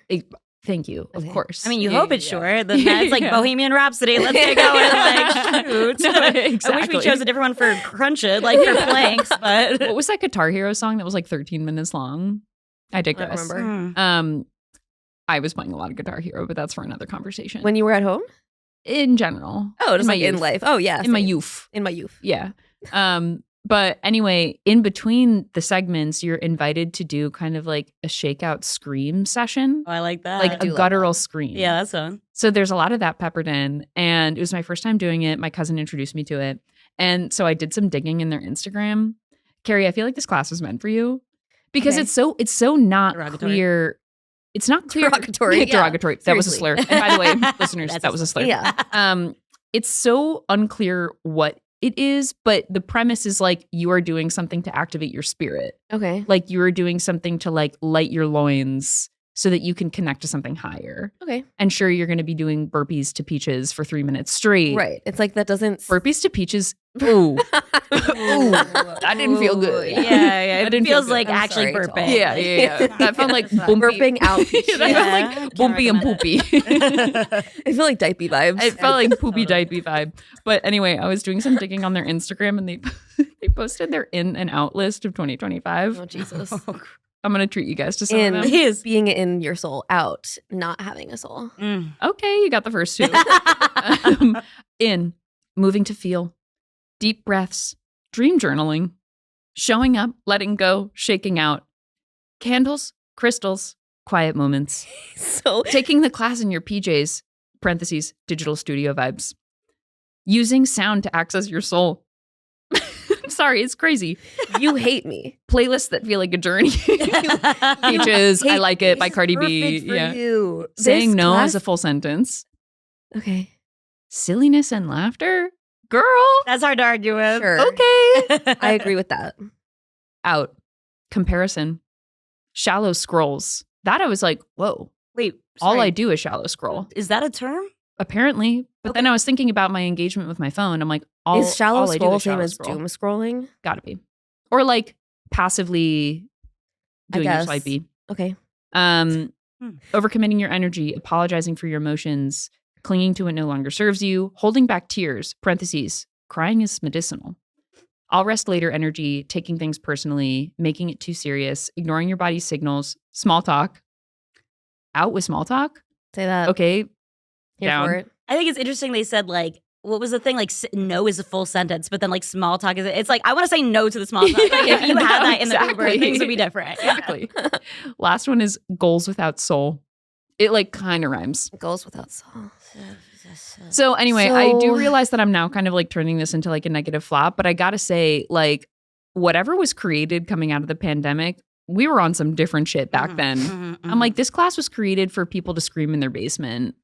Thank you, of Okay. course. I mean, you hope it's short. Then it's like Yeah. Bohemian Rhapsody. Let's get going. Like, shoot. Exactly. I wish we chose a different one for Crunch It, like for planks, but What was that Guitar Hero song that was like 13 minutes long? I digress. remember. I was playing a lot of Guitar Hero, but that's for another conversation. When you were at home? In general. Oh, just my like in youth. life. Oh, yeah. In my same. youth. In my youth. Yeah. But anyway, in between the segments, you're invited to do kind of like a shakeout scream session, I like that. like do a love guttural that. scream. Yeah, that's fun. So there's a lot of that peppered in, and it was my first time doing it. My cousin introduced me to it. And so I did some digging in their Instagram. Carey, I feel like this class was meant for you because Okay. it's so not Derogatory. clear. It's not clear. Derogatory, yeah. Derogatory. That was a slur. Seriously. And by the way, listeners, That's that was a slur. Yeah. It's so unclear what it is, but the premise is like you are doing something to activate your spirit. Okay. Like you are doing something to like light your loins so that you can connect to something higher. Okay. And sure, you're going to be doing burpees to Peaches for 3 minutes straight. Right. It's like that doesn't. Burpees to Peaches. Ooh. Ooh. That didn't feel good. Yeah, That it didn't feel feels good. like I'm actually sorry to all. burping. Yeah. That felt like bumpy. Burping out. That Yeah. felt like Can't bumpy and recommend poopy. I feel like diaper vibes. It felt like poopy diaper vibe. But anyway, I was doing some digging on their Instagram, and they posted their in and out list of 2025. Oh, Jesus. I'm gonna treat you guys to some In of them. Please. being in your soul, out, not having a soul. Mm. Okay, you got the first two. In, moving to feel, deep breaths, dream journaling, showing up, letting go, shaking out, candles, crystals, quiet moments, So taking the class in your PJs, parentheses, digital studio vibes, using sound to access your soul. I'm sorry, it's crazy. you hate me. Playlists that feel like a journey. Peaches, I Like It by Cardi B. Perfect for you. Saying This no class- as a full sentence. Okay. Silliness and laughter? Girl. That's hard to argue with. Sure. Okay. I agree with that. Out. Comparison. Shallow scrolls. That I was like, whoa. Wait, All sorry. I do is shallow scroll. Is that a term? Apparently. But then I was thinking about my engagement with my phone. I'm like, Is shallow all I do scroll is same shallow as scroll. doom scrolling? Gotta be. Or like passively I doing your guess. swipe B. Okay. Overcommitting your energy, apologizing for your emotions, clinging to what no longer serves you, holding back tears, parentheses, crying is medicinal. I'll rest later energy, taking things personally, making it too serious, ignoring your body's signals, small talk. Out with small talk? Say that. Okay. Here down. for it. I think it's interesting they said, like, what was the thing? Like, no is a full sentence, but then, like, small talk is it's like, I want to say no to the small talk. Like, if you had that in the Uber, things would be different. Exactly. Last one is goals without soul. It, like, kind of rhymes. Goals without soul. So anyway, I do realize that I'm now kind of like turning this into like a negative flop, but I gotta say, like, whatever was created coming out of the pandemic, we were on some different shit back then. I'm like, this class was created for people to scream in their basement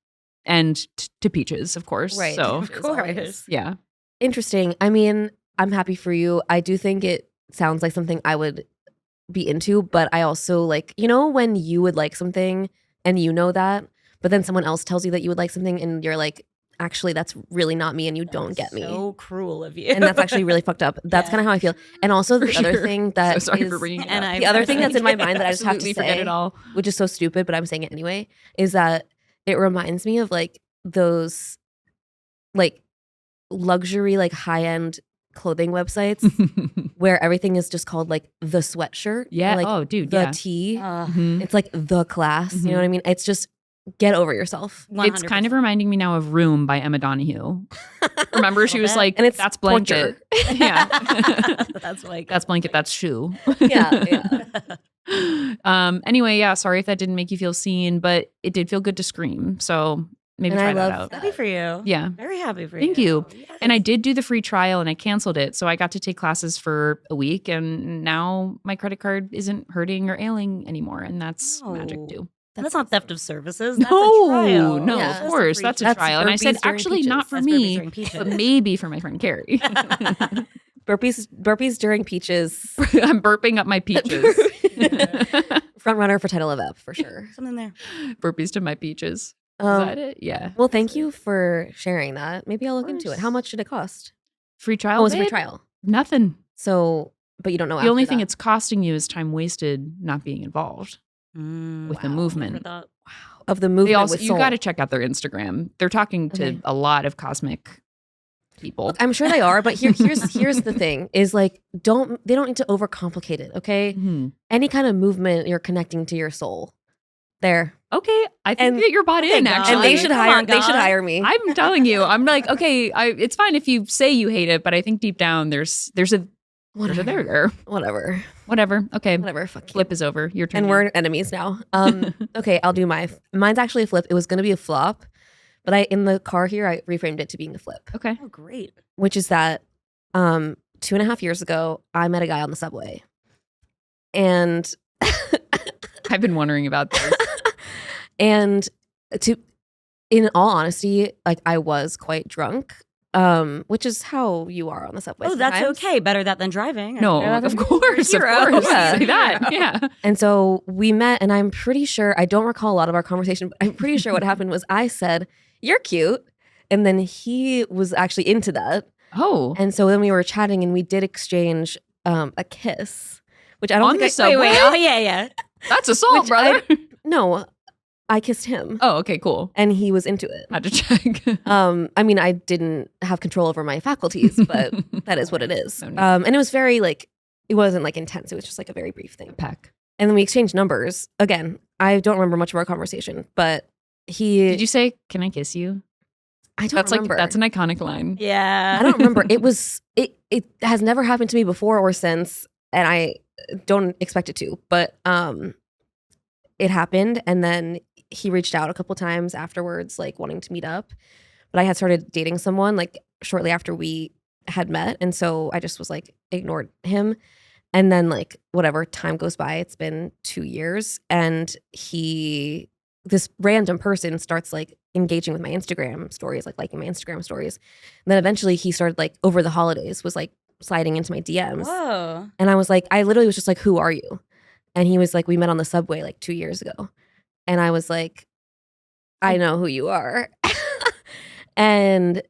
and to Peaches, of course. Right. So, Of course. yeah. Interesting. I mean, I'm happy for you. I do think it sounds like something I would be into, but I also like, you know, when you would like something and you know that, but then someone else tells you that you would like something and you're like, actually, that's really not me and you don't get me. So cruel of you. And that's actually really fucked up. That's kind of how I feel. And also the other thing that So sorry is, for bringing it and up. the other thing that's in my mind that I just have to Absolutely forget say, it all. which is so stupid, but I'm saying it anyway, is that it reminds me of like those like luxury, like high-end clothing websites where everything is just called like the sweatshirt. Yeah. Like Oh, dude. the Yeah. tee. Mhm. It's like the class. You know what I mean? It's just get over yourself. 100%. It's kind of reminding me now of Room by Emma Donahue. Remember, she was bit. like, And it's that's blanket. Yeah. That's like That's blanket, that's shoe. Yeah. Anyway, yeah, sorry if that didn't make you feel seen, but it did feel good to scream. So maybe And try I that love out. that. happy for you. Yeah. Very happy for Thank you. Yes. And I did do the free trial and I canceled it. So I got to take classes for a week and now my credit card isn't hurting or ailing anymore. And that's magic Oh. too. That's not theft of services. That's No, a trial. no, Yeah. of That's course. free That's a trial. trial. And I said, Burpees during actually, Peaches. not for That's Burpees me, during Peaches. but maybe for my friend Carey. Burpees during Peaches. I'm burping up my peaches. Front runner for title of ep for sure. Something there. Burpees to my peaches. Is that it? Yeah. Well, thank you for sharing that. Maybe I'll look into it. course. How much did it cost? Free trial? Oh, it was a free babe? trial. Nothing. So, but you don't know. The only after thing that. it's costing you is time wasted not being involved with the Never movement. thought. of the movement They also, with you soul. got to check out their Instagram. They're talking to Okay. a lot of cosmic people. Look, I'm sure they are, but here's the thing: is like they don't need to overcomplicate it. Okay, Mhm. any kind of movement you're connecting to your soul. There, Okay, I think And- that you're bought in. God. Actually, and they should Come hire. on, They should God. hire me. I'm telling you, I'm like, okay, it's fine if you say you hate it, but I think deep down there's a there. Whatever. Whatever. Okay, Whatever. Fuck you. flip is over. Your turn. And we're enemies now. Okay, I'll do mine's actually a flip. It was gonna be a flop, but in the car here I reframed it to being a flip, okay. Oh, great. which is that 2.5 years ago I met a guy on the subway, and I've been wondering about this. and in all honesty, like I was quite drunk, which is how you are on the subway. Oh, that's sometimes. okay. Better that than driving. No, Yeah, of course, of Hero. course. Yeah. Say that. Yeah. And so we met, and I'm pretty sure, I don't recall a lot of our conversation, but I'm pretty sure what happened was I said, "You're cute." And then he was actually into that. Oh, And so then we were chatting and we did exchange a kiss, which I don't On think the I, subway? Wait. Oh, yeah. that's assault, Which brother. no, I kissed him Oh, okay, cool. and he was into it. Had to check. I mean, I didn't have control over my faculties, but that is what it is. So neat. And it was very like, it wasn't like intense. It was just like a very brief thing. Peck. And then we exchanged numbers. Again, I don't remember much of our conversation, but Did you say, "Can I kiss you"? I don't That's remember. like that's an iconic line. Yeah. I don't remember. It has never happened to me before or since, and I don't expect it to. But it happened, and then he reached out a couple times afterwards, like wanting to meet up. But I had started dating someone like shortly after we had met, and so I just was like ignored him. And then like whatever, time goes by. It's been 2 years, and this random person starts like engaging with my Instagram stories, like liking my Instagram stories. And then eventually he started like over the holidays was like sliding into my DMs. Whoa. And I was like, I literally was just like, "Who are you?" And he was like, "We met on the subway like 2 years ago." And I was like, "I know who you are." And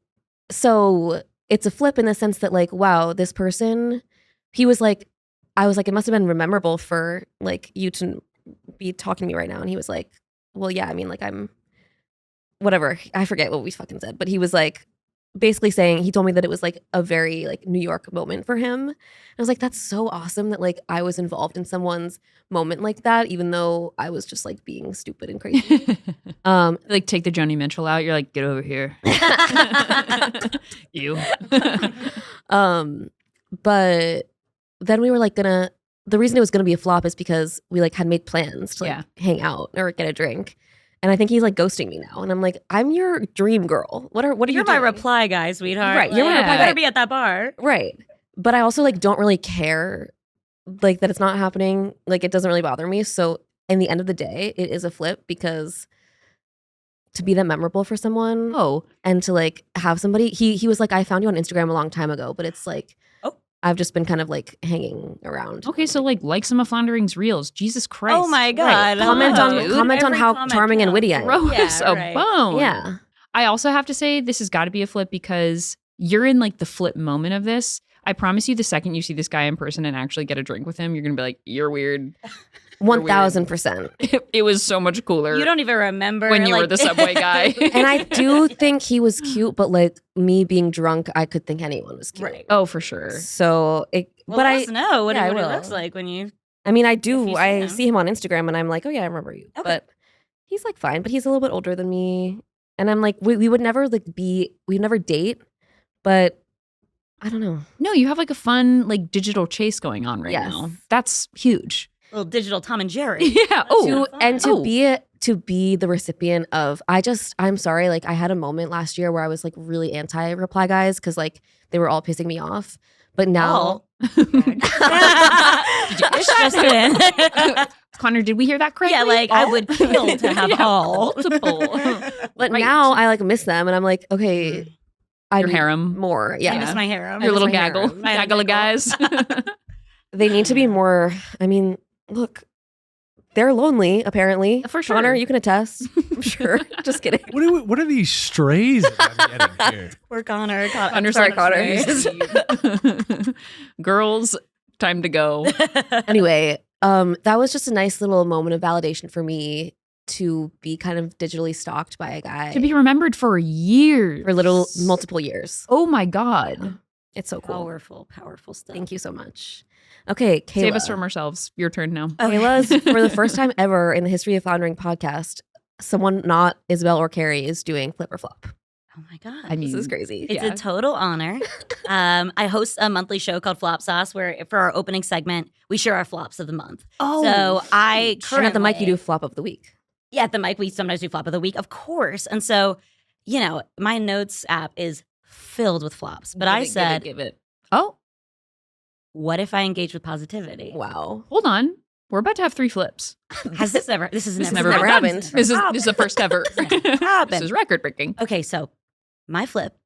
so it's a flip in the sense that like, wow, this person, he was like, I was like, it must have been memorable for like you to be talking to me right now. And he was like, well, yeah, I mean, like I'm whatever. I forget what we fucking said, but he was like basically saying, he told me that it was like a very like New York moment for him. I was like, that's so awesome that like I was involved in someone's moment like that, even though I was just like being stupid and crazy. Like take the Joni Mitchell out. You're like, get over here. You. But then we were like the reason it was gonna be a flop is because we like had made plans to like hang out or get a drink. And I think he's like ghosting me now. And I'm like, I'm your dream girl. What are you doing? You're my reply guy, sweetheart. Right. You're my reply guy. Better be at that bar. Right. But I also like don't really care like that it's not happening. Like it doesn't really bother me. So in the end of the day, it is a flip because to be that memorable for someone and to like have somebody, he was like, I found you on Instagram a long time ago, but it's like, I've just been kind of like hanging around. Okay, so like some of Floundering's reels. Jesus Christ. Oh my God. Right. Comment on how charming and witty I am. Gross a bone. Yeah. I also have to say this has got to be a flip because you're in like the flip moment of this. I promise you the second you see this guy in person and actually get a drink with him, you're going to be like, you're weird. 1000%. It was so much cooler. You don't even remember when you were the Subway guy. And I do think he was cute, but like me being drunk, I could think anyone was cute. Right. Oh, for sure. So but let us know what it looks like when you. I mean, I do. I see him on Instagram, and I'm like, oh yeah, I remember you. Okay. But he's like fine, but he's a little bit older than me, and I'm like, we would never we'd never date, but I don't know. No, you have like a fun like digital chase going on right now. That's huge. Little digital Tom and Jerry. Yeah. To be the recipient of, I'm sorry. Like I had a moment last year where I was like really anti reply guys because like they were all pissing me off. But now, Connor, did we hear that correctly? Yeah, like I would kill to have multiple. But now I like miss them, and I'm like, okay, your harem more. Yeah, I miss my harem. Your little gaggle of guys. They need to be more. I mean, look, they're lonely, apparently. For sure. Connor, you can attest. I'm sure. Just kidding. What are these strays that I'm getting here? We're Connor. I'm sorry, Connor. Girls, time to go. Anyway, that was just a nice little moment of validation for me to be kind of digitally stalked by a guy. To be remembered for years. For multiple years. Oh my God. It's so cool. Powerful stuff. Thank you so much. Okay, Kayla. Save us from ourselves. Your turn now. Kayla's, for the first time ever in the history of Floundering podcast, someone not Isabelle or Carey is doing Flip or Flop. Oh my God. I mean, this is crazy. It's a total honor. I host a monthly show called Flop Sauce where for our opening segment, we share our flops of the month. Oh. So I currently. And at the mic, you do Flop of the Week. Yeah, at the mic, we sometimes do Flop of the Week, of course. And so, my notes app is filled with flops. But I said, give it. Oh. What if I engage with positivity? Wow. Hold on. We're about to have 3 flips. Has this ever? This has never happened. This is the first ever. This is record breaking. Okay, so my flip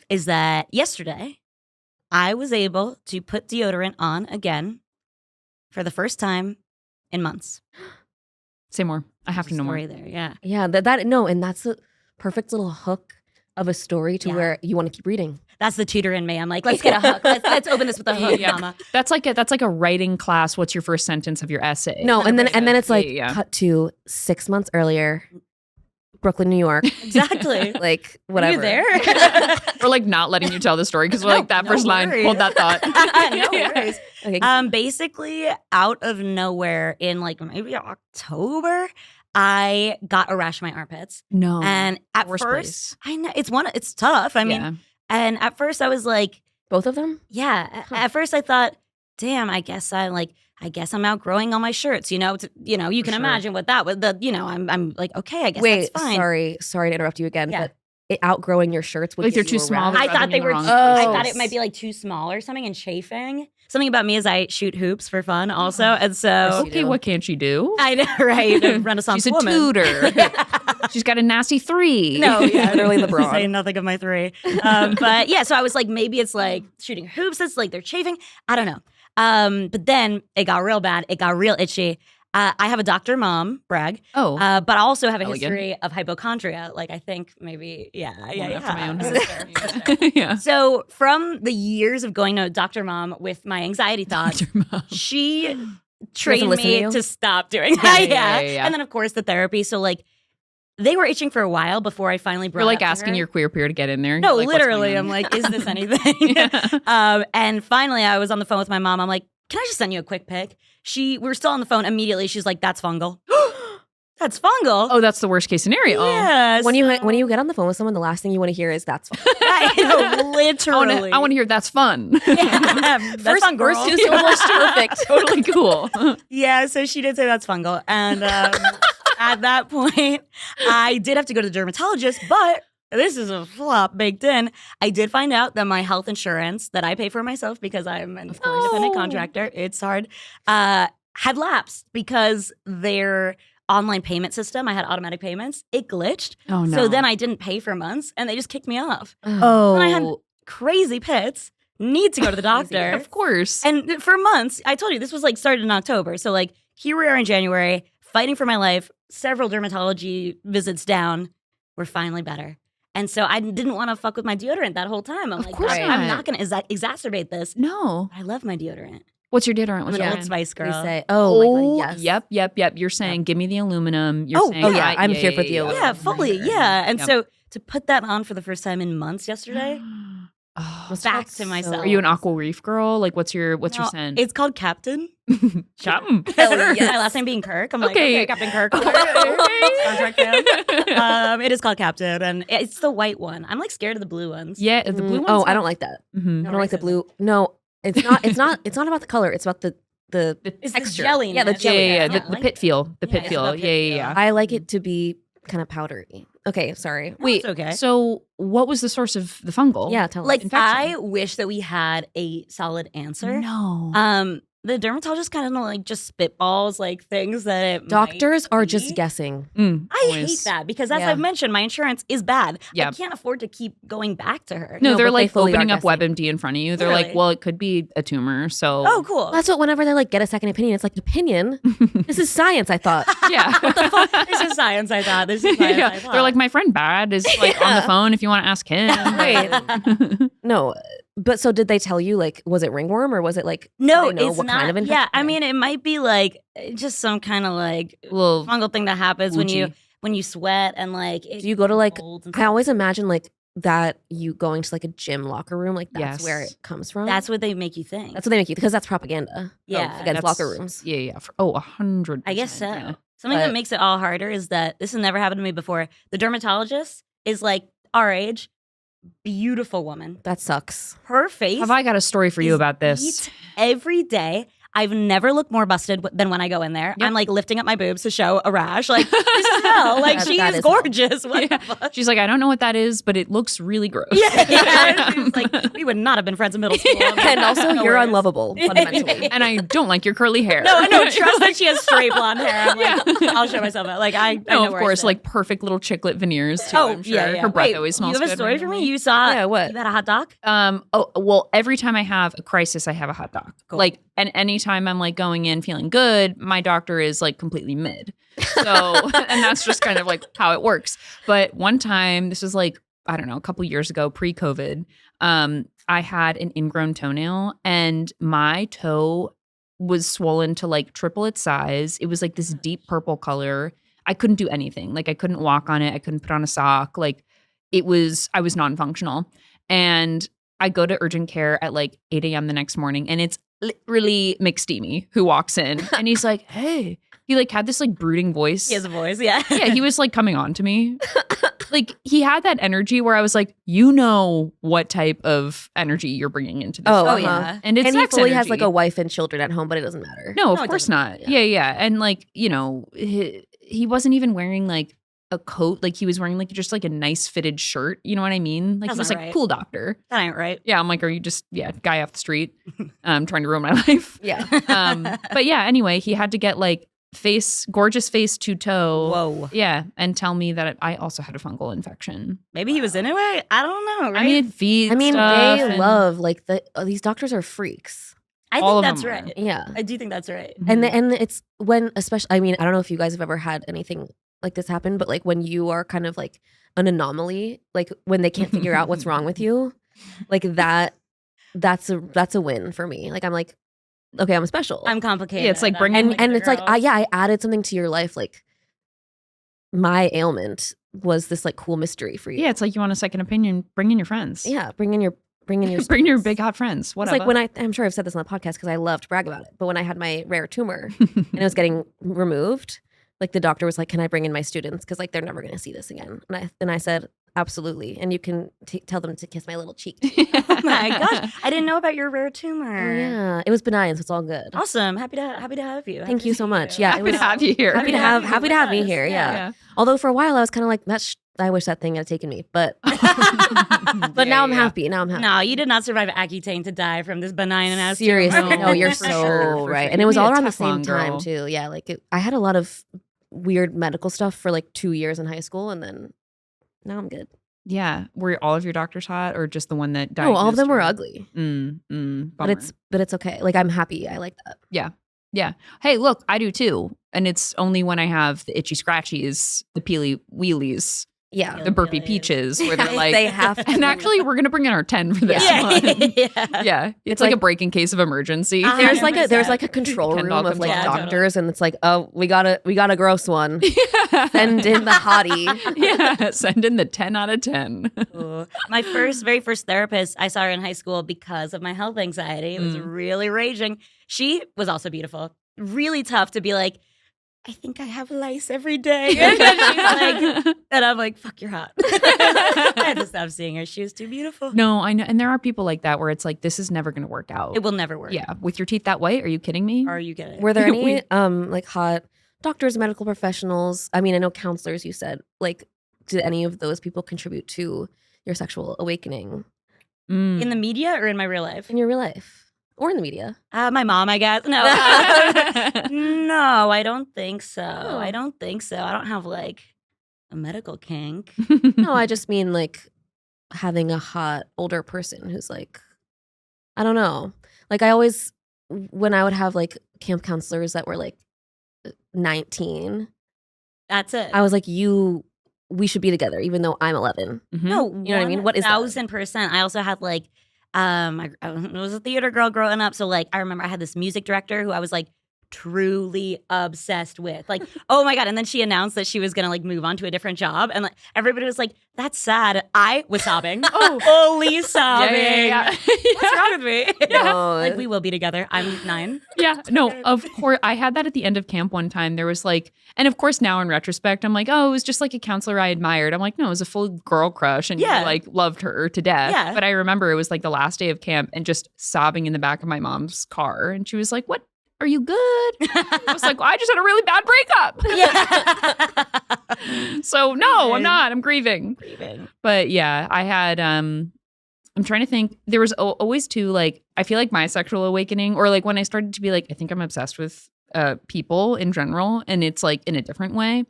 is that yesterday I was able to put deodorant on again for the first time in months. Say more. I have to know more. There, yeah. Yeah, and that's a perfect little hook of a story to where you want to keep reading. That's the tutor in me. I'm like, let's get a hook. Let's open this with a hook, mama. That's like a writing class. What's your first sentence of your essay? No, and then it's like cut to 6 months earlier, Brooklyn, New York. Exactly. Like whatever. Are you there? We're like not letting you tell the story because we're like that first line. Hold that thought. No worries. Okay. Basically, out of nowhere in like maybe October, I got a rash in my armpits. No. And at first, I know it's tough. I mean, and at first I was like, both of them? Yeah. At first I thought, damn, I guess I'm outgrowing all my shirts. You can imagine what that was. I'm like, okay, I guess that's fine. Sorry to interrupt you again, but outgrowing your shirts would like they're too small. I thought they were. I thought it might be like too small or something and chafing. Something about me is I shoot hoops for fun also, and so what can't she do? I know, right? A Renaissance She's woman. a tutor. She's got a nasty 3. No, yeah, literally LeBron. Say nothing of my 3. But yeah, so I was like, maybe it's like shooting hoops. It's like they're chafing. I don't know. But then it got real bad. It got real itchy. I have a doctor mom, brag. Oh. But I also have a history of hypochondria. Like I think maybe, After my own sister. Yeah. So from the years of going to Dr. Mom with my anxiety thoughts, she trained me to stop doing that. Yeah. And then of course the therapy. So like they were itching for a while before I finally brought You're like up to asking her. your queer peer to get in there. No, Like, what's literally. going I'm on? like, is this anything? And finally, I was on the phone with my mom. I'm like, can I just send you a quick pic? We were still on the phone. Immediately, she's like, that's fungal. That's fungal. Oh, that's the worst case scenario. Yeah. When you get on the phone with someone, the last thing you want to hear is that's fun. Literally. I want to hear that's fun. Yeah, that's fun, girl. First two syllables, perfect. Totally cool. Yeah, so she did say that's fungal. And at that point, I did have to go to the dermatologist, but this is a flop baked in. I did find out that my health insurance that I pay for myself because I'm an independent contractor, it's hard, had lapsed because their online payment system, I had automatic payments, it glitched. Oh, no. So then I didn't pay for months and they just kicked me off. Oh. And I had crazy pits, need to go to the doctor. Of course. And for months, I told you, this was like started in October. So like here we are in January, fighting for my life, several dermatology visits down. We're finally better. And so I didn't want to fuck with my deodorant that whole time. I'm Of like, course I'm not. not going to exacerbate this. No. I love my deodorant. What's your deodorant? What's I'm your an Old Spice girl. You say, oh my God, yes. Yep. You're saying, give me the aluminum. You're saying, yeah, I'm here for the aluminum. Yeah, fully. Yeah. And Yep. so to put that on for the first time in months yesterday, Oh, back to myself. are you an Aqua Reef girl? Like, what's your scent? It's called Captain. Captain. Hell yes. My last name being Kirk. I'm Okay. like, okay, Captain Kirk. Okay. Star Trek fan. It is called Captain, and it's the white one. I'm like scared of the blue ones. Yeah, the blue ones. Oh, I don't like that. Mhm. I don't like the blue. No, it's not. It's not about the color. It's about the It's texture. the jelly. Yeah, the jelly. Yeah. I The don't like pit feel. The Yeah, pit it's feel. the pit Yeah. I like it to be kind of powdery. Okay, sorry. it. Wait. It's okay. So, what was the source of the fungal? Yeah, tell Like us. infection. I wish that we had a solid answer. No. The dermatologist kind of like just spitballs like things that it Doctors might are be. just guessing. I Always. hate that because as Yeah. I've mentioned, my insurance is bad. Yeah. I can't afford to keep going back to her. No, No, they're but they like fully are opening up guessing. WebMD in front of you. They're Really? like, well, it could be a tumor. So, Oh, cool. That's what. Whenever they're like, get a second opinion. It's like opinion. This is science. I thought. yeah. This is science, I thought. This is science, I yeah. thought. They're like, my friend Bad is like on the Yeah. phone if you want to ask him. Right. No, but so did they tell you like was it ringworm or was it like no, do they know it's what not. kind of infection? Yeah, I mean, it might be like just some kind of like Little fungal thing that happens when Ouija. you sweat and like. It Do you go to like? molds and I stuff. always imagine like that you going to like a gym locker room like that's Yes. where it comes from. That's what they make you think. That's what they make you because that's propaganda. Yeah. against That's- locker rooms. Yeah. 100%. I guess so. Yeah. Something But- that makes it all harder is that this has never happened to me before. The dermatologist is like our age, beautiful woman. That sucks. Her face Have I got a story for you is about this? beat every day. I've never looked more busted than when I go in there. Yep. I'm like lifting up my boobs to show a rash. Like this is hell. Like That- she that is is hell. gorgeous. What Yeah. the fuck? She's like, I don't know what that is, but it looks really gross. Yeah. It's like we would not have been friends in middle school. And also, No you're worries. unlovable fundamentally. And I don't like your curly hair. No, I know. Trust that she has straight blonde hair. I'm like, Yeah. I'll show myself out. Like I No, know of where I course, sit. like perfect little chiclet veneers too. Oh I'm sure. yeah, yeah. Her breath Wait, always smells You have good a story for me? randomly. You saw? Yeah, what? You had a hot dog? Oh, well, every time I have a crisis, I have a hot dog. Cool. Like, and anytime I'm like going in feeling good, my doctor is like completely mid. So, and that's just kind of like how it works. But one time, this was like, I don't know, a couple years ago, pre-COVID, I had an ingrown toenail and my toe was swollen to like triple its size. It was like this deep purple color. I couldn't do anything. Like I couldn't walk on it. I couldn't put on a sock. Like I was non-functional. And I go to urgent care at like 8 a.m. the next morning and it's literally McSteamy who walks in and he's like, hey, he like had this like brooding voice. He has a voice. Yeah. Yeah, he was like coming on to me. Like he had that energy where I was like, you know what type of energy you're bringing into this. Oh, Oh uh-huh. yeah. And it's And he sex fully has energy. like a wife and children at home, but it doesn't matter. No, of No, it course doesn't. not. Yeah. Yeah. And like, you know, he wasn't even wearing like a coat. Like he was wearing like just like a nice fitted shirt. You know what I mean? Like That's he was not like right. cool doctor. That ain't right. Yeah. I'm like, are you just guy off the street trying to ruin my life? Yeah. But yeah, anyway, he had to get like gorgeous face to toe. Whoa. Yeah. And tell me that I also had a fungal infection. Maybe he was into it. I don't know. Right? I mean, feet. I mean, stuff they and- love like these doctors are freaks. I all think of that's them are. right. Yeah. I do think that's right. And it's when especially I mean, I don't know if you guys have ever had anything like this happen, but like when you are kind of like an anomaly, like when they can't figure out what's wrong with you, like that's a win for me. Like I'm like, okay, I'm special. I'm complicated. Yeah, it's like I'm bringing- like and the it's like girl. I added something to your life like my ailment was this like cool mystery for you. Yeah, it's like you want a second opinion, bring in your friends. Yeah, bring in your bring your students. big hot friends. It's Whatever. like when I'm sure I've said this on the podcast because I love to brag about it, but when I had my rare tumor and it was getting removed, like the doctor was like, "Can I bring in my students? Because like they're never going to see this again." And I said, "Absolutely." And you can tell them to kiss my little cheek. Oh my gosh, I didn't know about your rare tumor. Oh, yeah, it was benign, so it's all good. Awesome. Happy to have you. Thank you so much. Yeah, happy to have you here. Happy to have me here. Yeah. Although for a while I was kind of like, I wish that thing had taken me, but but now I'm happy. Now I'm happy. No, you did not survive Accutane to die from this benign ass Seriously, tumor. no, you're For so sure, right. sure. And it was Be all a around the Teflon same time girl. too. Yeah, like I had a lot of weird medical stuff for like 2 years in high school, and then now I'm good. Yeah. Were all of your doctors hot or just the one that died? No, all of them were ugly, But but it's okay. Like I'm happy. I like that. Yeah. Hey, look, I do too. And it's only when I have the itchy scratchies, the peely wheelies, Yeah, the burpy peaches, where they're like, they have to. and actually, we're going to bring in our 10 for this one. Yeah. It's like a break in case of emergency. There's like a 100%. control Ken room doll of like control. Yeah, doctors, and it's like, oh, we got a gross one. Send in the hottie. Yeah. Send in the 10 out of 10. Ooh. My very first therapist, I saw her in high school because of my health anxiety. It was really raging. She was also beautiful. Really tough to be like, I think I have lice every day. And then she's like, and I'm like, fuck, you're hot. I had to stop seeing her. She was too beautiful. No, I know. And there are people like that where it's like, this is never going to work out. It will never work. Yeah. With your teeth that white? Are you kidding me? Are you kidding? Were there any We- like hot doctors, medical professionals? I mean, I know counselors. You said like, did any of those people contribute to your sexual awakening in the media or in my real life? in your real life or in the media? My mom, I guess. No. No, I don't think so. Oh. I don't think so. I don't have like a medical kink. No, I just mean like having a hot older person who's like, I don't know. Like I always, when I would have like camp counselors that were like 19, That's it. I was like, we should be together, even though I'm 11. No, You know what I mean? What is that? 1,000%. I also had like, I was a theater girl growing up. So like, I remember I had this music director who I was like truly obsessed with. Like, oh my God. And then she announced that she was going to like move on to a different job. And like, everybody was like, that's sad. I was sobbing. Fully sobbing. Yeah. What's wrong with me? No. Like, we will be together. I'm 9. Yeah, no, of course. I had that at the end of camp one time. There was like, and of course now in retrospect, I'm like, oh, it was just like a counselor I admired. I'm like, no, it was a full girl crush and Yeah. you like loved her to death. Yeah. But I remember it was like the last day of camp and just sobbing in the back of my mom's car. And she was like, what? Are you good? I was like, well, I just had a really bad breakup. Yeah. So no, I'm not. I'm grieving. Grieving. But yeah, I had I'm trying to think. There was always two, like, I feel like my sexual awakening, or like when I started to be like, I think I'm obsessed with people in general, and it's like in a different way.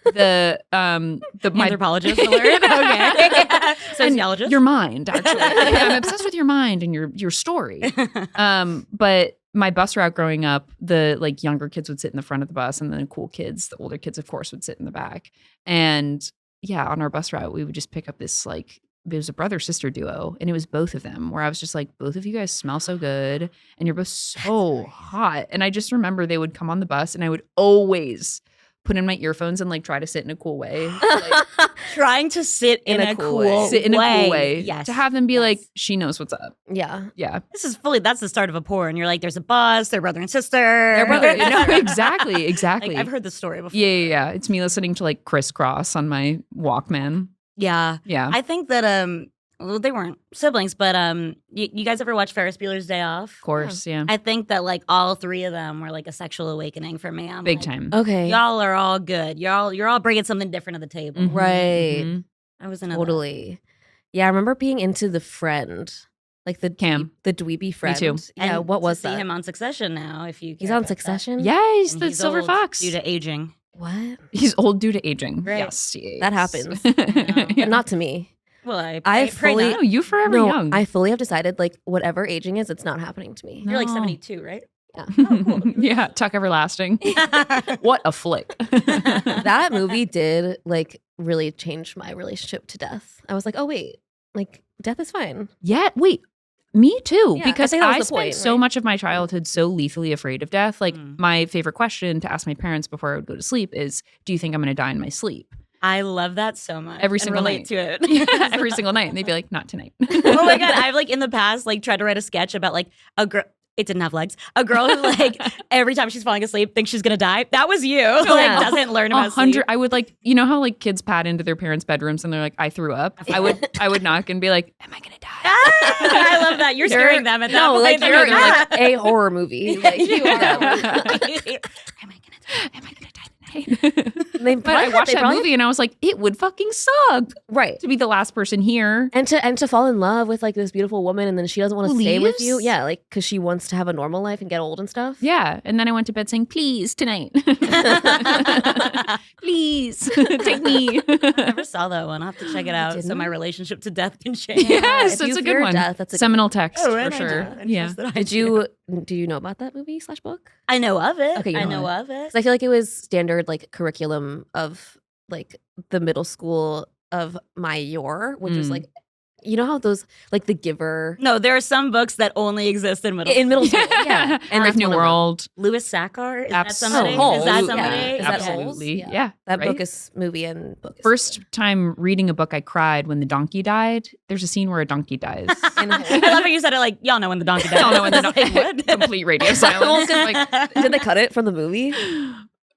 The my Anthropologist alert. Okay. Sociologist. and your mind, actually. I'm obsessed with your mind and your story. But my bus route growing up, the like younger kids would sit in the front of the bus, and then the cool kids, the older kids, of course, would sit in the back. And yeah, on our bus route, we would just pick up this like, it was a brother-sister duo, and it was both of them, where I was just like, both of you guys smell so good, and you're both so hot. And I just remember they would come on the bus, and I would always put in my earphones and like try to sit in a cool way. Like, Trying to sit in a cool way. sit in a cool way. Yes. To have them be Yes. like, she knows what's up. Yeah. Yeah. That's the start of a porn. You're like, there's a bus, they're brother and sister. Their brother. No, exactly. Like, I've heard this story before. Yeah. It's me listening to like Crisscross on my Walkman. Yeah. Yeah. I think that well, they weren't siblings, but you guys ever watch Ferris Bueller's Day Off? Of course. Yeah. I think that like all 3 of them were like a sexual awakening for me. I'm Big like, time. Okay. Y'all are all good. You're all bringing something different to the table. Mhm, Right. mhm. I was in a Totally. Yeah, I remember being into the friend, like the Cam. the dweeby friend. too. Yeah, And what was to see that? him on Succession now? If you He's care on about that. Succession. Yeah, he's And the Silver old Fox. due to aging. What? He's old due to aging. Right. Yes. That happens. Yeah. Not to me. Well, I I pray fully- not. No, you forever No, young. I fully have decided like whatever aging is, it's not happening to me. You're like No. 72, right? Yeah. Oh, cool. Yeah. Tuck Everlasting. What a flick. That movie did like really change my relationship to death. I was like, oh wait, like death is fine. Yeah. Wait. Me too, Yeah, because think that was I the spent point, so right? much of my childhood so lethally afraid of death. Like my favorite question to ask my parents before I would go to sleep is, do you think I'm going to die in my sleep? I love that so much. Every and single relate night. to it. Yeah, every single night. And they'd be like, not tonight. Oh my God. I've like in the past like tried to write a sketch about like a girl. It didn't have legs. A girl who like every time she's falling asleep thinks she's gonna die. That was you. Like doesn't learn about sleep. I would like, you know how like kids pad into their parents' bedrooms and they're like, I threw up. I would knock and be like, am I gonna die? I love that. You're scaring them at that No, point. like They're you're like a horror movie. Like, You are. Am I gonna die? Am I gonna die tonight? They But I watched that movie and I was like, it would fucking suck right. to be the last person here. And to fall in love with like this beautiful woman and then she doesn't want to stay with you. Leaves? Yeah, like because she wants to have a normal life and get old and stuff. Yeah. And then I went to bed saying, please, tonight. Please, take me. I never saw that one. I'll have to check it out so didn't? my relationship to death can change. Yes, If you it's a fear good one. death, that's a good Seminal text Oh, for and I sure. do. I Yeah. trust that I Did do. do you know about that movie / book? I know of it. Okay, you I know know of it. 'Cause I feel like it was standard like curriculum of like the middle school of my year, which was like, you know how those like The Giver No, there are some books that only exist in middle in middle school, Yeah. and Brave that's New one of them. World. Louis Sachar? Is that Absolutely. somebody? Oh, Is that Holes, somebody? yeah. Is that Holes? Absolutely. Yeah. Yeah. That right? book is movie and book. Is First time reading a book, I cried when the donkey died. There's a scene where a donkey dies. I love how you said it like, y'all know when the donkey died. Y'all know when the donkey What? Complete radio silence. Like, Did they cut it from the movie?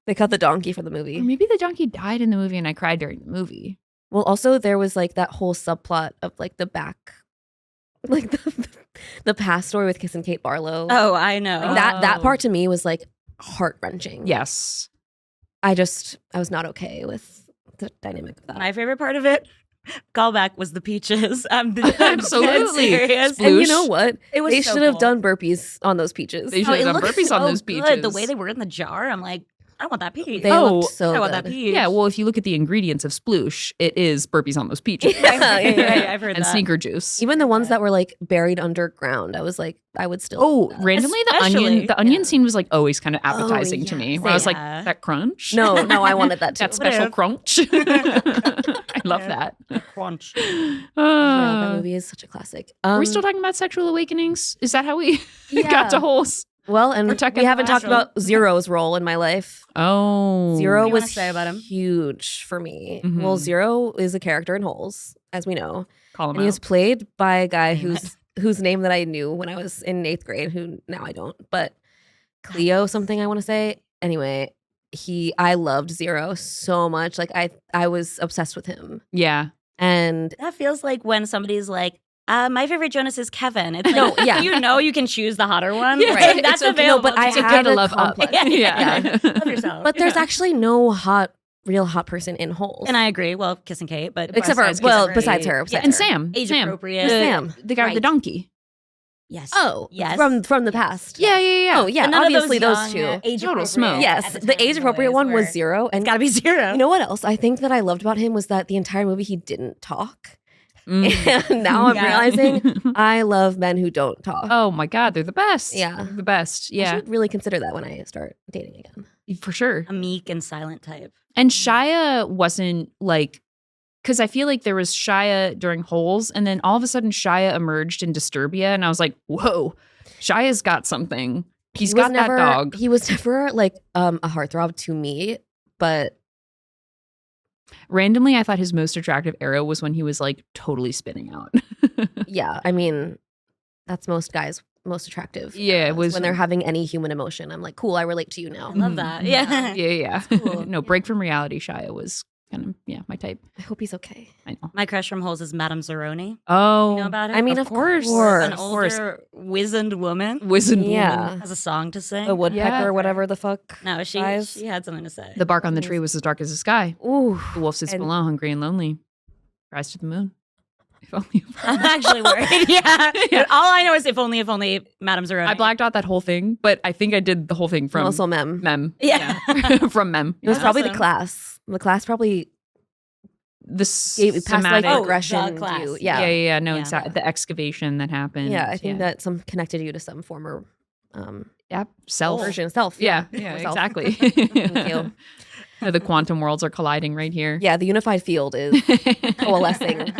They cut the donkey from the movie. or maybe the donkey died in the movie and I cried during the movie. Well, also there was like that whole subplot of like the back, like the past story with Kiss and Kate Barlow. Oh, I know. Like, that Oh. part to me was like heart wrenching. Yes. I was not okay with the dynamic of that. My favorite part of it, callback, was the peaches. I'm Absolutely. dead serious. Sploosh. And you know what? It was They so should have cool. done burpees on those peaches. They Oh, should it have done looked burpees on so those good. peaches. The way they were in the jar, I'm like, I want that peach. They Oh, looked so I want that good. peach. Yeah, well, if you look at the ingredients of sploosh, it is burpees on those peaches. I've heard And that. sneaker juice. Even the ones that were like buried underground, I was like, I would still. Oh, do that. randomly the Especially- onion scene was like always kind of appetizing to yeah, me. Where I was like, same. that crunch? No, I wanted that too. That special Whatever. crunch. I love that. Crunch. Yeah, that Uh, movie is such a classic. are we still talking about sexual awakenings? Is that how we Yeah. got to holes? Well, and We're talking we haven't talked natural. about Zero's role in my life. Oh. Zero What do you was wanna say about him? huge for me. Mhm. Well, Zero is a character in Holes, as we know. Call him And he was out. played by a guy Famous. whose name that I knew when I was in 8th grade, who now I don't. But Cleo something I want to say. Anyway, I loved Zero so much. Like I was obsessed with him. Yeah. And That feels like when somebody's like, my favorite Jonas is Kevin. It's like, No, yeah. you know you can choose the hotter one. Yeah, Like, it's that's okay. available. No, but I It's okay have to a love up. complex. Yeah. Love yourself. but there's Yeah. actually no real hot person in Holes. And I agree. Well, Kiss and Kate, but Except for besides besides her. Yeah. Besides And her. Sam. age Sam. appropriate. Sam. The guy with the Right. donkey. Yes. Oh, Yes. from the past. Yeah, yeah, yeah. Oh, yeah. And none of Obviously, those young, two. age Total appropriate smoke. Yes, at the time age appropriate boys one was were- Zero, and It's got to be Zero. you know what else? I think that I loved about him was that the entire movie he didn't talk, and now I'm Yeah. realizing I love men who don't talk. Oh my God, they're the best. Yeah. They're the best. I Yeah, should really consider that when I start dating again. for sure. A meek and silent type. And Shia wasn't like, because I feel like there was Shia during Holes, and then all of a sudden Shia emerged in Disturbia, and I was like, whoa, Shia's got something. He's He was got that dog. He was never like a heartthrob to me, but Randomly, I thought his most attractive era was when he was like totally spinning out. yeah, I mean, that's most guys' most attractive. Yeah, it eras, was- when they're having any human emotion. I'm like, cool, I relate to you now. I love that. Mhm. Yeah. Yeah. cool. No, break from reality. Shia was kind of my type. I hope he's okay. I know. My crush from Holes is Madame Zeroni. Oh, You know about her? I mean, Of of course. course. An Of course. older, wizened woman Wizened Yeah. woman. has a song to sing. A woodpecker, Yeah. whatever the fuck. No, she Guys. had something to say. The bark on the tree was as dark as the sky. Ooh, The wolf sits And- below, hungry and lonely. Rise to the moon. If only. I'm actually worried. Yeah. Yeah. All I know is if only Madame Zeroni. I blacked out that whole thing, but I think I did the whole thing from also mem. Mem. Yeah. From Mem. It was Yeah. probably the Awesome. class. The class probably The gave past like somatic. Oh, regression the class. view. yeah, Yeah. yeah, yeah. No, Yeah. exactly. The excavation that happened. Yeah, I think that some connected you to some former Yeah, self. version of self. Yeah, yeah, Self. exactly. Thank you. The quantum worlds are colliding right here. Yeah, the unified field is coalescing.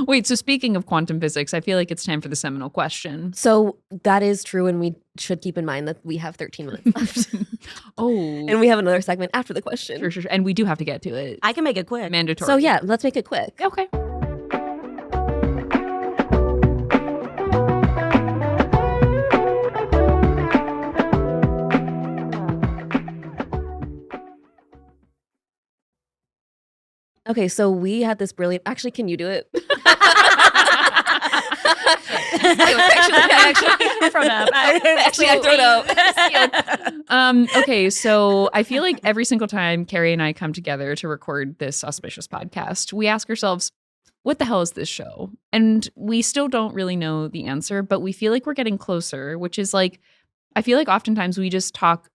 Wait, so speaking of quantum physics, I feel like it's time for the seminal question. So that is true, and we should keep in mind that we have 13 minutes left. And we have another segment after the question. Sure. And we do have to get to it. I can make it quick. Mandatory. So yeah, let's make it quick. Okay. Okay, so we had this brilliant. Actually, can you do it? Actually, I throw it out. Okay, so I feel like every single time Carey and I come together to record this auspicious podcast, we ask ourselves, what the hell is this show? And we still don't really know the answer, but we feel like we're getting closer, which is like, I feel like oftentimes we just talk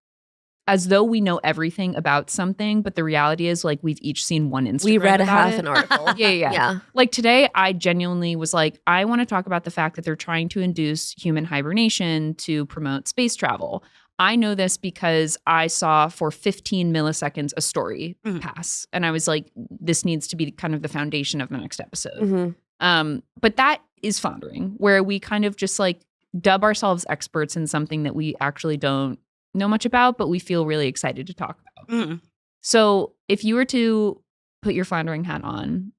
as though we know everything about something, but the reality is like we've each seen one Instagram. We read about half it. an article. Yeah. Like today, I genuinely was like, I want to talk about the fact that they're trying to induce human hibernation to promote space travel. I know this because I saw for 15 milliseconds a story pass. And I was like, this needs to be kind of the foundation of the next episode. But that is Floundering, where we kind of just like dub ourselves experts in something that we actually don't know much about, but we feel really excited to talk about. So if you were to put your Floundering hat on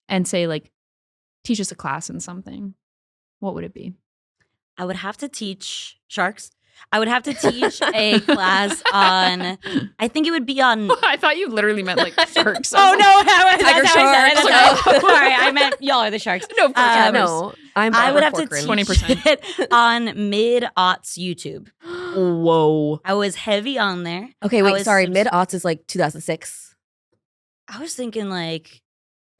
and say like, teach us a class in something, what would it be? I would have to teach sharks. I would have to teach a class on, I think it would be on. I thought you literally meant like sharks. Oh, no. Tiger sharks. Sorry, I meant y'all are the sharks. No, of course. No, I would have to teach 20%. it on mid-aughts YouTube. Whoa. I was heavy on there. Okay, I wait, was sorry. Mid-aughts is like 2006. I was thinking like,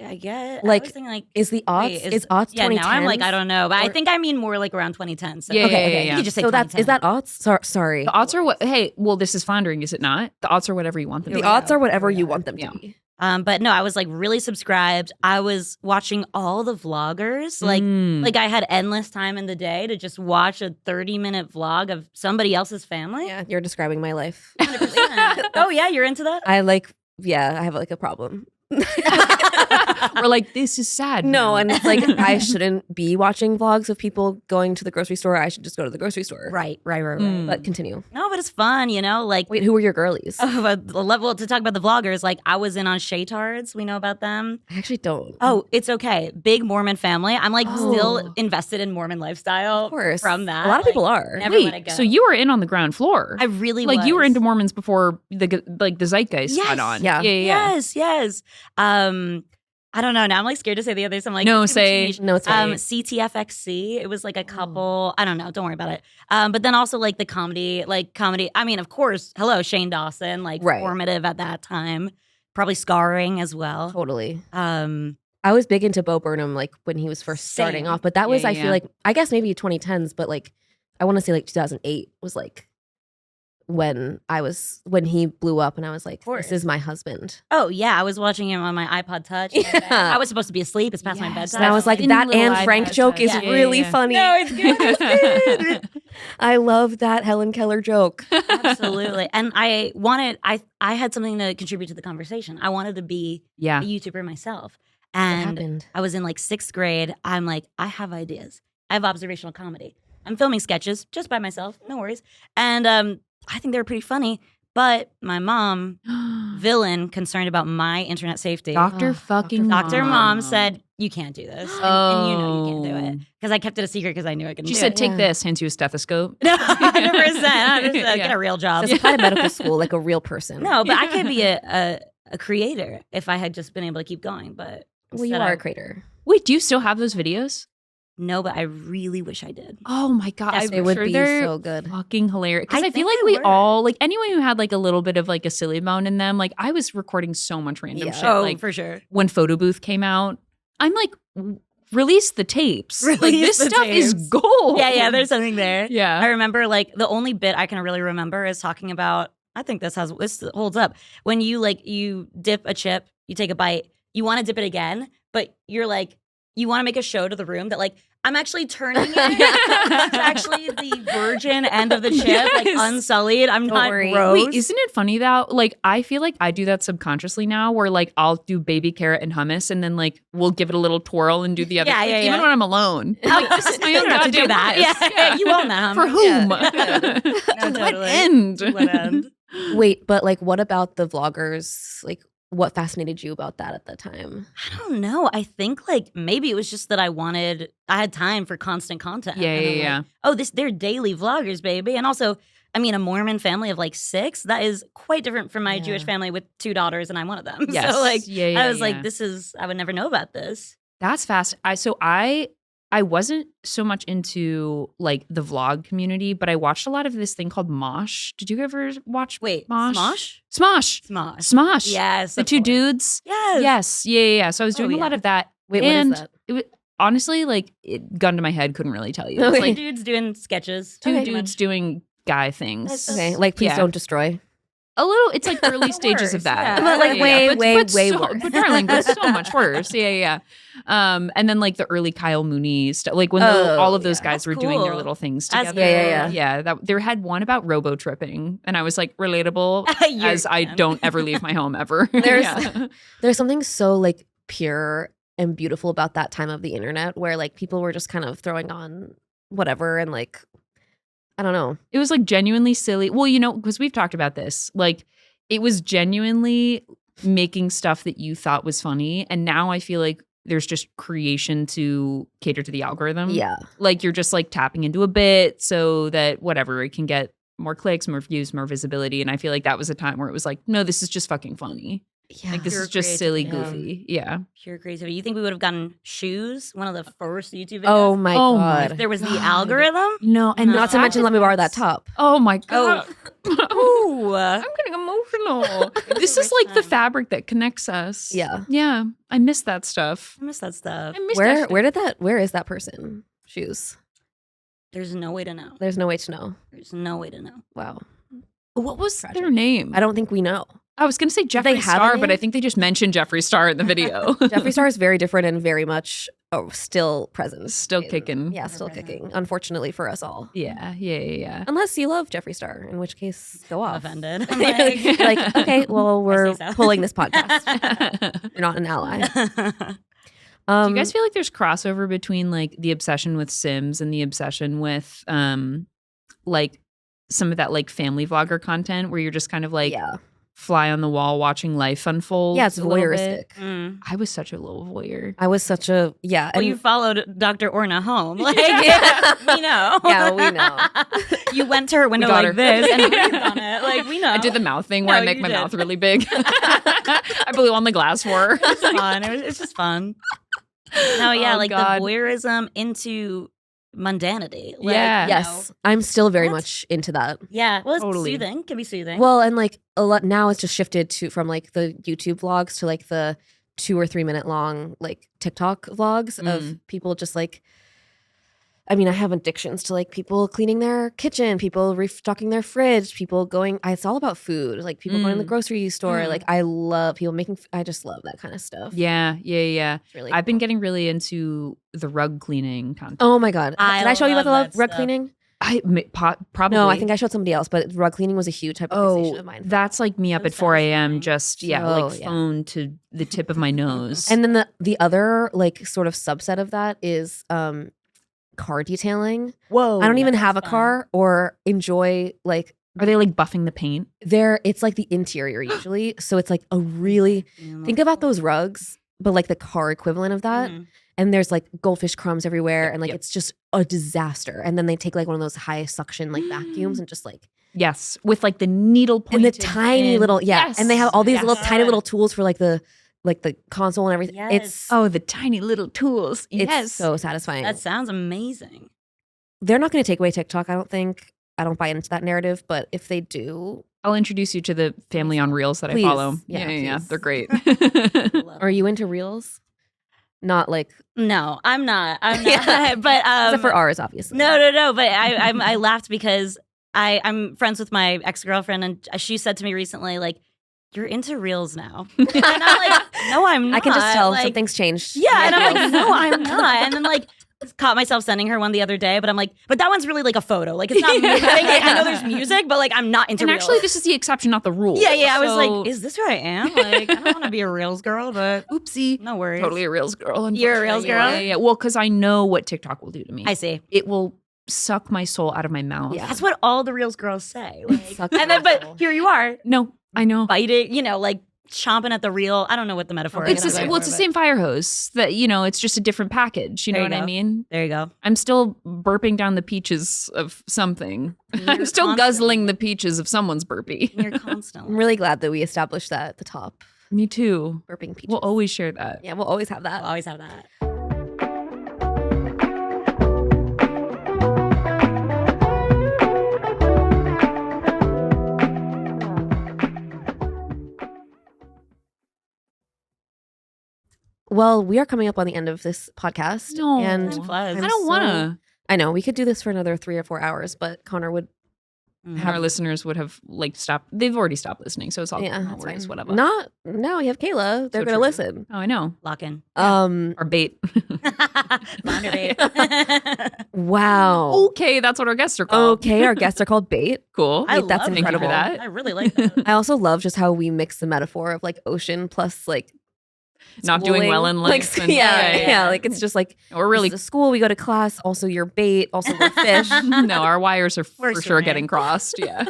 I guess. Like, I was thinking like, is the aughts? wait, Is aughts 2010? Yeah, now I'm like, I don't know. But I Or- think I mean more like around 2010. So Yeah, okay. yeah. You could just say So that's, is 2010. that aughts? Sorry. The odds are what? Hey, well, this is Floundering, is it not? The odds are whatever you want them The to be. aughts are whatever Here we you are. want them to Yeah. be. But no, I was like really subscribed. I was watching all the vloggers. Mm. Like I had endless time in the day to just watch a 30-minute vlog of somebody else's family. Yeah, you're describing my life. 100%. Oh yeah, you're into that? I have like a problem. We're like, this is sad. No, now. and it's like I shouldn't be watching vlogs of people going to the grocery store. I should just go to the grocery store. Right. Mm. But continue. No, but it's fun, you know? Like, Wait, who were your girlies? well, to talk about the vloggers, like I was in on Shaytards. We know about them. I actually don't. Oh, it's okay. Big Mormon family. I'm like Oh. still invested in Mormon lifestyle Of course. from that. A lot of people Like, are. never let it Wait, go. so you were in on the ground floor? I really like was. you were into Mormons before the zeitgeist got Yes. on. Yeah. Yes. I don't know. Now I'm like scared to say the others. I'm like, No, it's gonna be say- too niche. No, it's fine. CTFXC. It was like a couple. I don't know. Don't worry about it. But then also like the comedy. I mean, of course, hello, Shane Dawson, like Right. formative at that time. Probably scarring as well. Totally. Um, I was big into Bo Burnham like when he was first starting Same. off, but that was Yeah, I yeah. feel like I guess maybe 2010s, but like I want to say like 2008 was like when he blew up and I was like, course. this is my husband. oh yeah, I was watching him on my iPod Touch. Yeah. I was supposed to be asleep. It's past my Yes. bedtime. And I was like, In that little Anne Frank iPad joke touch. is Yeah, really yeah. funny. no, it's good. It's good. I love that Helen Keller joke. Absolutely. And I had something to contribute to the conversation. I wanted to be Yeah. a YouTuber myself. What And happened? I was in like 6th grade. I'm like, I have ideas. I have observational comedy. I'm filming sketches just by myself, no worries. And I think they were pretty funny. But my mom, villain, concerned about my internet safety. Doctor Oh, fucking Dr. Mom said, you can't do this. And you know you can't do it. Oh. Because I kept it a secret because I knew I couldn't She do said, it. take Yeah. this, hands you a stethoscope. No, 100%. Yeah. Get a real job. Just apply to medical school like a real person. No, but I could be a creator if I had just been able to keep going. But Well, you instead are I- a creator. Wait, do you still have those videos? No, but I really wish I did. Oh my god, Yes, They I'm would sure be they're so good. fucking hilarious. Because I I feel think like they we were. all, like anyone who had like a little bit of like a silly bone in them, like I was recording so much random Yeah. shit. Oh, like for sure. when Photo Booth came out, I'm like, release the tapes. Like Release this the stuff is tapes. gold. Yeah, there's something there. I Yeah. remember like the only bit I can really remember is talking about, I think this holds up. When you dip a chip, you take a bite, you want to dip it again, but you're like, you want to make a show to the room that like I'm actually turning it. It's actually the virgin end of the chip, like unsullied. I'm not gross. Wait, isn't it funny though? Like I feel like I do that subconsciously now, where like I'll do baby carrot and hummus, and then like we'll give it a little twirl and do the other. Even when I'm alone. Like, this is my own goddamn do that. hummus. Yeah, you own that. For whom? No, To what end? What end? Wait, but like, what about the vloggers? Like, what fascinated you about that at the time? I don't know. I think like maybe it was just that I had time for constant content. Yeah. Like, oh, they're daily vloggers, baby. And also, I mean, a Mormon family of like 6, that is quite different from my Jewish family with 2 daughters, and I'm one of them. Yes. So like, I was like, I would never know about this. That's fast. I wasn't so much into like the vlog community, but I watched a lot of this thing called Mosh. Did you ever watch Mosh? Smosh. Yes. The 2 dudes. Yes. Yeah. So I was doing a lot of that. Wait, and what is that? It was, honestly, like gun to my head, couldn't really tell you. Okay. It's like 2 dudes doing sketches. 2 dudes doing guy things. Okay, like please don't destroy. A little, it's like early stages of that. Yeah. But like way But worse. But darling, but so much worse. Yeah. And then like the early Kyle Mooney stuff, like when all of those guys were doing their little things together. Yeah. There had one about robo tripping, and I was like relatable as I don't ever leave my home ever. There's something so like pure and beautiful about that time of the internet where like people were just kind of throwing on whatever and like I don't know. It was like genuinely silly. Well, you know, because we've talked about this. Like, it was genuinely making stuff that you thought was funny. And now I feel like there's just creation to cater to the algorithm. Yeah. Like, you're just like tapping into a bit so that whatever, it can get more clicks, more views, more visibility. And I feel like that was a time where it was like, no, this is just fucking funny. Yeah. Like, this is just silly, goofy. Yeah. Pure creativity. You think we would have gotten Shoes, one of the first YouTube videos? Oh my God. If there was the algorithm? No. And not to mention Let Me Borrow That Top. Oh my God. Ooh. I'm getting emotional. This is like the fabric that connects us. Yeah. I miss that stuff. I miss that stuff. Where is that person? Shoes. There's no way to know. There's no way to know. There's no way to know. Wow. What was their name? I don't think we know. I was going to say Jeffree Star, but I think they just mentioned Jeffree Star in the video. Jeffree Star is very different and very much still present. Still kicking. Yeah, still kicking. Unfortunately for us all. Yeah. Unless you love Jeffree Star, in which case, go off. Offended. like, okay, well, we're so. pulling this podcast. You're not an ally. Do you guys feel like there's crossover between like the obsession with Sims and the obsession with like some of that like family vlogger content where you're just kind of like fly on the wall watching life unfold? Yeah, it's voyeuristic. I was such a little voyeur. I was such a Well, you followed Dr. Orna home. Like, we know. Yeah, we know. You went to her window like this and breathed on it. Like, we know. I did the mouth thing where I make my mouth really big. I blew on the glass for her. It's fun. It's just fun. No, yeah, the voyeurism into mundanity. Like, yes. I'm still very much into that. Yeah. Well, it's soothing. Can be soothing. Well, and like a lot now it's just shifted from like the YouTube vlogs to like the 2 or 3 minute long like TikTok vlogs of people just like, I mean, I have addictions to like people cleaning their kitchen, people restocking their fridge, people going, it's all about food, like people going to the grocery store. Like I love people I just love that kind of stuff. Yeah. Really I've been getting really into the rug cleaning content. Oh my God. Did I show you about the rug cleaning? Probably. No, I think I showed somebody else, but rug cleaning was a huge hyperfixation of mine. That's like me up at 4 a.m. just phone to the tip of my nose. And then the other like sort of subset of that is car detailing. Whoa. I don't even have a car or enjoy like. Are they like buffing the paint? It's like the interior usually. So it's like a really, think about those rugs, but like the car equivalent of that. And there's like goldfish crumbs everywhere and like it's just a disaster. And then they take like one of those high suction like vacuums and just like. Yes. With like the needle point. And the tiny little, and they have all these little tiny little tools for like the console and everything. Yes. It's the tiny little tools. It's so satisfying. That sounds amazing. They're not going to take away TikTok, I don't think. I don't buy into that narrative, but if they do, I'll introduce you to the family on Reels that I follow. Yeah, they're great. Are you into Reels? Not like no, I'm not. But except for ours, obviously. No. But I laughed because I'm friends with my ex-girlfriend, and she said to me recently, like, you're into reels now. And I'm like, no, I'm not. I can just tell like, something's changed. Yeah, and I'm like, no, I'm not. And then like caught myself sending her one the other day, but I'm like, but that one's really like a photo. Like it's not moving. Like, I know there's music, but like I'm not into And reels. actually, this is the exception, not the rule. Yeah, I was So- like, is this who I am? Like, I don't want to be a reels girl, but oopsie. no worries. Totally a Reels girl. You're a Reels unfortunately. girl? Yeah. Well, because I know what TikTok will do to me. I see. It will suck my soul out of my mouth. Yeah. That's what all the reels girls say. Like, Suck and then, my soul. but here you are, No, I know. biting, like chomping at the reel. I don't know what the metaphor It's is. the, well, it's the same fire hose that, it's just a different package. You know There you what I go. mean? There you go. I'm still burping down the peaches of something. You're I'm still constantly- guzzling the peaches of someone's burpee. You're I'm constantly. really glad that we established that at the top. Me too. Burping peaches. We'll always share that. Yeah, we'll always have that. I'll always have that. Well, we are coming up on the end of this podcast. No. and Time flies. I'm I don't want to. I know we could do this for another 3 or 4 hours, but Connor would. Our listeners would have stopped. They've already stopped listening, so it's all Yeah, no that's worries, fine. whatever. Not now. You have Kayla. They're So gonna true. listen. Oh, I know. Lock in. Our bait. Flounder bait. Wow. Okay, that's what our guests are called. Okay, our guests are called bait. Cool. I That's love incredible. that. I really like that. I also love just how we mix the metaphor of like ocean plus like Not doing schooling. well in life. and- yeah, like it's just like We're really this is a school. We go to class. Also, your bait. Also, we're fish. no, our wires are We're for sure swimming. getting crossed. Yeah.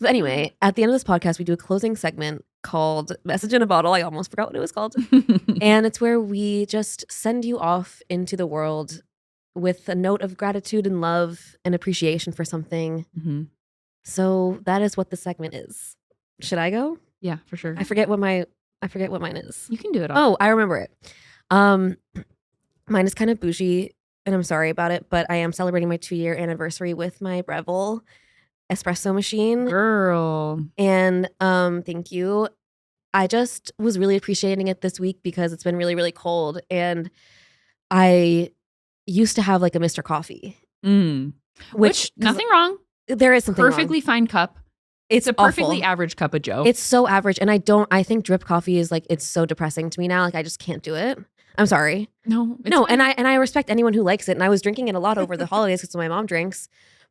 But anyway, at the end of this podcast, we do a closing segment called Message in a Bottle. I almost forgot what it was called. And it's where we just send you off into the world with a note of gratitude and love and appreciation for something. Mhm. So that is what the segment is. Should I go? Yeah, for sure. I forget what mine is. You can do it all. Oh, I remember it. Mine is kind of bougie, and I'm sorry about it, but I am celebrating my 2-year anniversary with my Breville espresso machine. Girl. And thank you. I just was really appreciating it this week because it's been really, really cold. And I used to have like a Mr. Coffee, Mm. which nothing wrong. there is something wrong. Perfectly fine cup. It's a perfectly awful. average cup of Joe. It's so average. And I think drip coffee is like, it's so depressing to me now. Like I just can't do it. I'm sorry. no, it's No, fine. and I respect anyone who likes it. And I was drinking it a lot over the holidays because my mom drinks.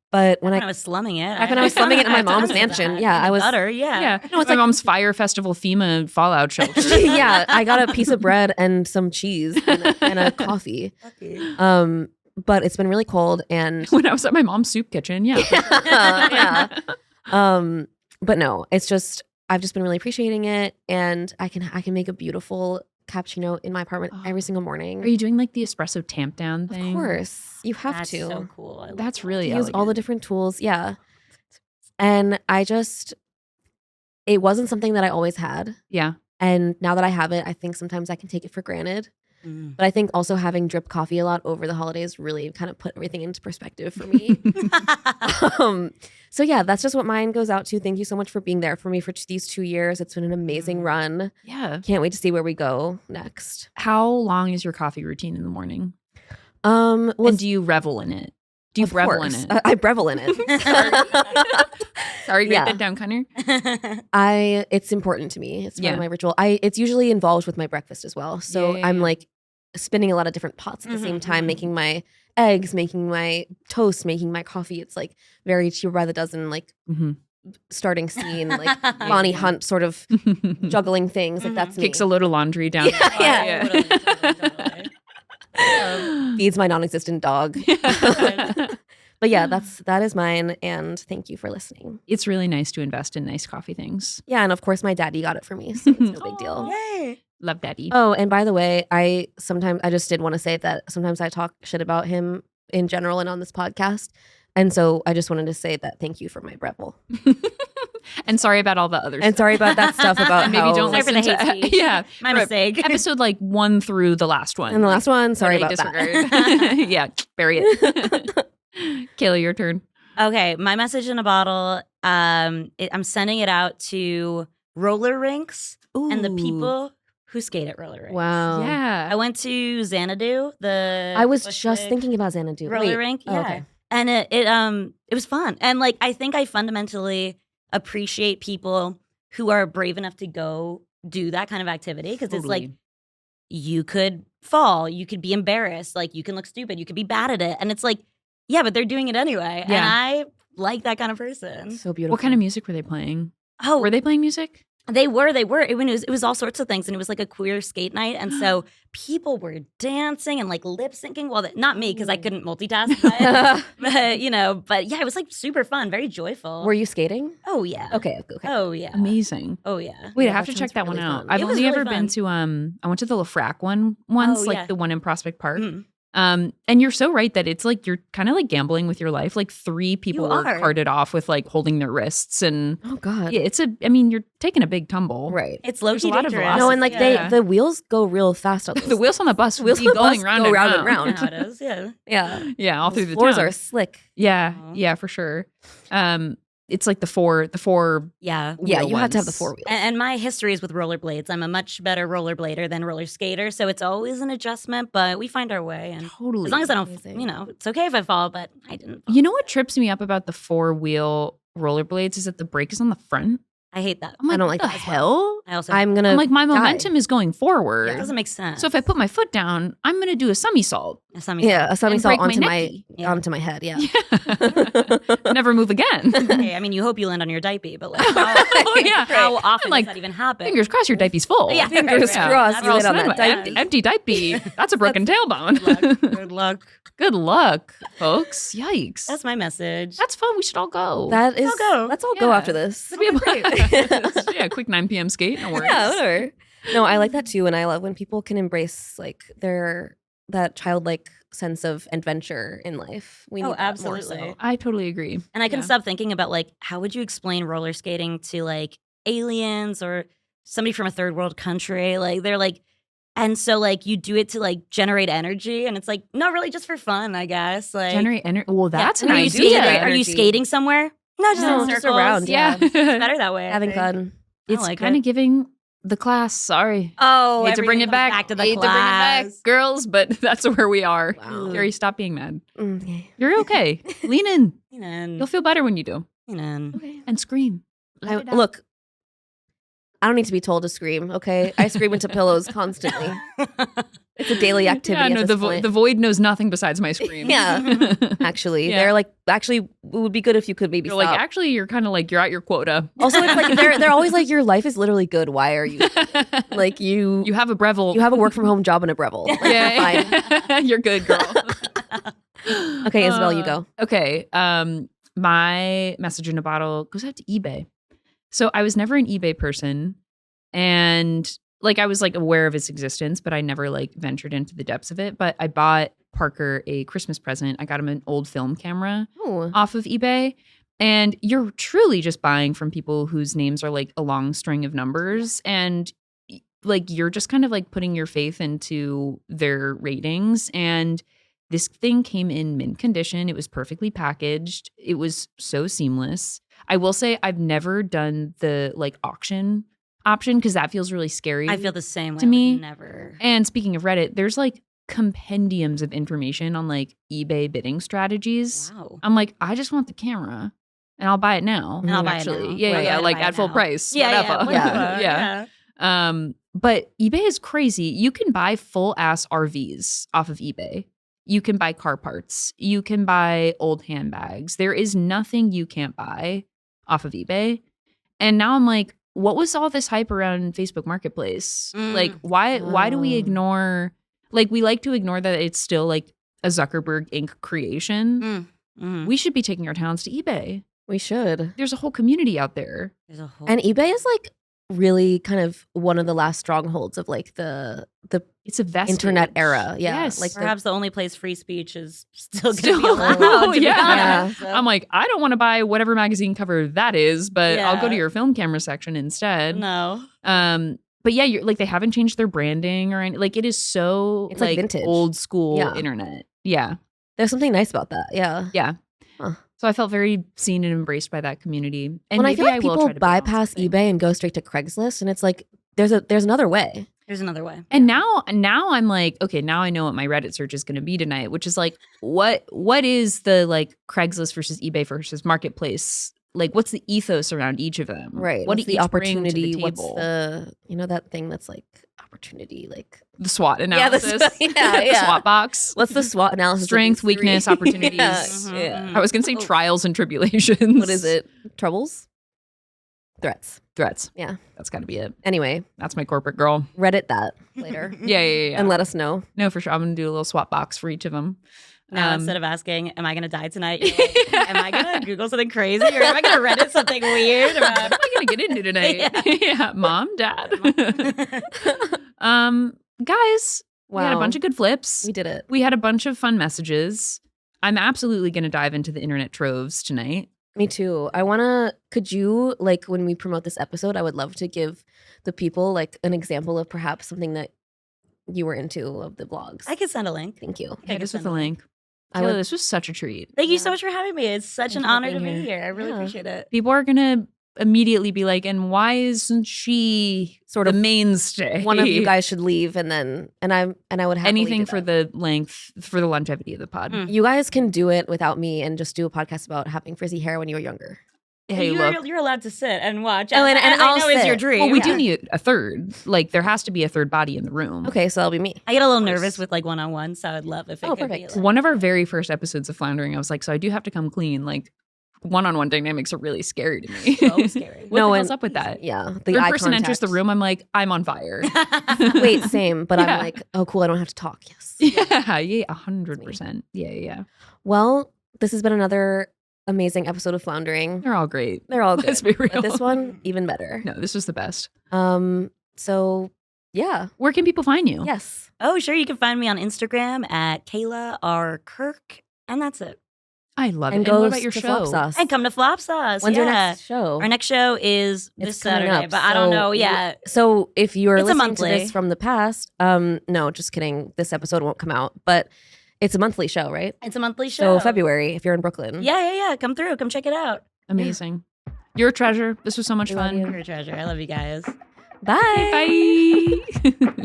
But when When I was slumming it. Back when I was slumming it in my I mom's did mansion. that. Yeah, I was- Butter, yeah. Yeah. No, it's my like- mom's Fire Festival FEMA fallout shelter. yeah, I got a piece of bread and some cheese and a coffee. But it's been really cold and When I was at my mom's soup kitchen. Yeah. yeah. But no, it's just I've just been really appreciating it, and I can make a beautiful cappuccino in my apartment every single morning. Are you doing like the espresso tamp down Of thing? course, you have That's to. so cool. I love That's that. really Use all the elegant. different tools. Yeah. And it wasn't something that I always had. Yeah. And now that I have it, I think sometimes I can take it for granted. Mm. But I think also having drip coffee a lot over the holidays really kind of put everything into perspective for me. So yeah, that's just what mine goes out to. Thank you so much for being there for me for these 2 years. It's been an amazing run. Yeah. Can't wait to see where we go next. How long is your coffee routine in the morning? Well, And do you revel in it? Do you of revel in course. it? I revel in it. Sorry, break yeah. that down, Connor. It's important to me. It's part Yeah. of my ritual. It's usually involved with my breakfast as well. So Yeah. I'm like spinning a lot of different pots at the same time, mhm. making my eggs, making my toast, making my coffee. It's like very cheaper by the dozen, like Mm-hmm. starting scene, like Bonnie Hunt sort of juggling things. Like that's me. Kicks a load of laundry down. Yeah, the yeah. Totally. Feeds my non-existent dog. But yeah, that is mine. And thank you for listening. It's really nice to invest in nice coffee things. Yeah, and of course my daddy got it for me, so it's no big deal. Yay. Love daddy. Oh, and by the way, I just did want to say that sometimes I talk shit about him in general and on this podcast. And so I just wanted to say that thank you for my Breville. And sorry about all the others. And sorry about that stuff about And maybe how, don't Sorry for listen the hate to speech. yeah. My for mistake. Episode like 1 through the last one. and the last one, sorry Totally about that. disregard. Yeah, bury it. Kayla, your turn. Okay, my message in a bottle. I'm sending it out to roller rinks and the Ooh. people who skate at roller rinks. Wow. Yeah. I went to Xanadu. I was just Bushwick thinking about Xanadu. roller Wait. rink. Oh, Yeah, okay. and it was fun. And like I think I fundamentally appreciate people who are brave enough to go do that kind of activity because it's like you could fall, you could be embarrassed, like you can look stupid, you could be bad at it, and it's like, yeah, but they're doing it anyway, and I like that kind of person. So beautiful. What kind of music were they playing? Oh, were they playing music? They were. It was all sorts of things, and it was like a queer skate night, and so people were dancing and like lip syncing. Well, not me because I couldn't multitask, but yeah, it was like super fun, very joyful. Were you skating? Oh yeah. Okay. Oh yeah. Amazing. Oh yeah. Wait, Yeah, I have to that check sounds that really one out. fun. I've It was only really ever been fun. to I went to the LaFrac one once, like yeah. the one in Prospect Park. Mm. And you're so right that it's like you're kind of like gambling with your life. Like 3 people You were are. carted off with like holding their wrists, and Oh God. yeah, I mean, you're taking a big tumble. Right. It's low There's a key lot of dangerous. velocity. No, and like Yeah. the wheels go real fast on those. The wheels on the bus Wheels be on the going bus round go and round round. and round. Yeah, it is. Yeah. Yeah. Yeah, all Those through the floors town. are slick. Yeah, Aw. yeah, for sure. It's like the four Yeah. Yeah, wheel you have to have the ones. 4 wheels. And my history is with rollerblades. I'm a much better rollerblader than roller skater, so it's always an adjustment, but we find our way. And Totally. as long as I don't, Amazing. it's okay if I fall, but I didn't fall. You know what trips me up about the 4-wheel rollerblades is that the brake is on the front. I hate that. I'm like, I don't what like the that as hell? I also I'm gonna I'm like, my die. momentum is going forward. it doesn't make sense. So if I put my foot down, I'm gonna do a somersault. Yeah, a somersault break my onto necky. Yeah. onto my head. Yeah. Never move again. Hey, I mean, you hope you land on your diaper, but like, Oh, yeah. how often Like, does that even happen? Fingers crossed your diaper's full. Yeah, Fingers right. crossed you Or land else on then that what? diaper. Empty diaper. That's a broken tailbone. Good luck. Good luck, folks. Yikes. That's my message. That's fun. We should all go. That is. go. Let's all go Yeah. after this. That'd be yeah, quick 9 p.m. skate. No worries. Yeah, whatever. No, I like that too, and I love when people can embrace like that childlike sense of adventure in life. We need Oh, that more absolutely. so. I totally agree. And I can Yeah. stop thinking about like, how would you explain roller skating to like aliens or somebody from a third world country? Like they're like, and so like you do it to like generate energy, and it's like not really just for fun, I guess. Like Generate energy. Well, yeah. that's And an are you idea. skating? Are you Energy. skating somewhere? No, just No, in just circles. around, Yeah. It's better that way. I Having think. fun. I It's like kind it. of giving the class. Sorry. Oh, Hate to bring everything it back. comes back to the Hate to bring it back, class. girls, but that's where we are. Wow. Carey, stop being mad. Yeah. You're okay. Lean in. And You'll feel better when you do. Okay. And scream. Let it out. Look, I don't need to be told to scream. Okay, I scream into pillows constantly. It's a daily activity. Yeah, no, at this point. the void knows nothing besides my scream. Yeah. Actually, Yeah. they're like, actually, it would be good if you could maybe You're stop. like, actually, you're kind of like, you're at your quota. Also, it's like they're always like, your life is literally good. Why are you like you? You have a Breville. You have a work from home job and a Breville. Like, you're fine. You're good, girl. Okay, Isabelle, you go. Okay. My message in a bottle goes out to eBay. So I was never an eBay person, and like I was like aware of its existence, but I never like ventured into the depths of it. But I bought Parker a Christmas present. I got him an old film camera Oh, off of eBay. And you're truly just buying from people whose names are like a long string of numbers. And like you're just kind of like putting your faith into their ratings. And this thing came in mint condition. It was perfectly packaged. It was so seamless. I will say I've never done the like auction option because that feels really scary. I feel the same way. To me- Like, never. And speaking of Reddit, there's like compendiums of information on like eBay bidding strategies. Wow. I'm like, I just want the camera and I'll buy it now. And I'll buy it actually. now. Yeah, Right. yeah, I'll like buy it at full now. price. Yeah, whatever. yeah, yeah. But eBay is crazy. You can buy full ass RVs off of eBay. You can buy car parts. You can buy old handbags. There is nothing you can't buy off of eBay. And now I'm like, what was all this hype around Facebook Marketplace? Mm. Like, why do we Oh. ignore? Like, we like to ignore that it's still like a Zuckerberg Inc. creation. Mhm. We should be taking our talents to eBay. we should. There's a whole community out there. There's a whole. And eBay is like really kind of one of the last strongholds of like the It's a vestige. internet era. Yeah, Yes. like the- perhaps the only place free speech is still going to Still- be allowed. To be Yeah. honest. So- I'm like, I don't want to buy whatever magazine cover that is, but I'll go to Yeah. your film camera section instead. no. But yeah, you're like, they haven't changed their branding or anything. Like, it is so It's, like, vintage. old school Yeah. internet. Yeah. there's something nice about that. Yeah. Yeah. Huh. So I felt very seen and embraced by that community. And When I maybe feel like will people try to balance bypass the thing. eBay and go straight to Craigslist, and it's like there's another way. There's another way. And now I'm like, okay, now I know what my Reddit search is going to be tonight, which is like, what is the like Craigslist versus eBay versus Marketplace like what's the ethos around each of them? Right. What What's do the each opportunity? bring to the What's table? the that thing that's like opportunity, like The SWOT analysis. Yeah, The SWOT box. what's the SWOT analysis? of Strength, these three? weakness, opportunities. Yeah. I was gonna say trials and tribulations. What is it? Troubles? Threats. Threats. Yeah. That's got to be it. Anyway, That's my corporate girl. Reddit that later. Yeah. And let us know. No, for sure. I'm gonna do a little SWOT box for each of them. Now instead of asking, "Am I going to die tonight?" You're like, "Am I going to Google something crazy, or am I going to Reddit something weird what about?" am I gonna get into tonight? Yeah. Mom, Dad. Guys, we had a bunch of good flips. We did it. We had a bunch of fun messages. I'm absolutely gonna dive into the internet troves tonight. Me too. Could you, like, when we promote this episode, I would love to give the people like an example of perhaps something that you were into of the blogs. I could send a link. Thank you. Hit us with a link. I Kayla, would- this was such a treat. Thank you so much for having me. It's such Thank an you for honor to being be here. here. I really Yeah. appreciate it. People are gonna immediately be like, and why isn't she Sort the of mainstay? One of you guys should leave, and I would happily anything do for that. the length, for the longevity of the pod. Mm. You guys can do it without me and just do a podcast about having frizzy hair when you were younger. Hey, look. You're allowed to sit and watch. Oh, and as I I'll know is your sit. dream. Well, we Yeah. do need a third. Like, there has to be a third body in the room. Okay, so that'll be me. I get a little Of course. nervous with like one-on-one, so I'd love if it Oh, could be perfect. like, One of our very first episodes of Floundering, I was like, so I do have to come clean. Like, one-on-one dynamics are really scary to me. so scary. What No, the hell's and- up with that? Yeah, the Third eye person enters the contact. room, I'm like, I'm on fire. Wait, same, but Yeah. I'm like, oh, cool. I don't have to talk. Yes. Yeah, 100%. Yeah. Well, this has been another amazing episode of Floundering. They're all great. They're all good. Let's be real. But this one, even better. No, this was the best. So yeah. Where can people find you? Yes. Oh, sure. You can find me on Instagram at Kayla R. Kirk, and that's it. I love And it. And go what about your to show? Flop Sauce. And come to Flop Sauce. When's yeah. your next show? Our next show is this It's coming Saturday, up, but I don't so know yet. So if you're It's a listening to monthly. this from the past, no, just kidding. This episode won't come out, but it's a monthly show, right? It's a monthly show. So February, if you're in Brooklyn. Yeah. Come through. Come check it out. Amazing. You're a treasure. This was so much We love fun. you. You're a treasure. I love you guys. Bye. Bye.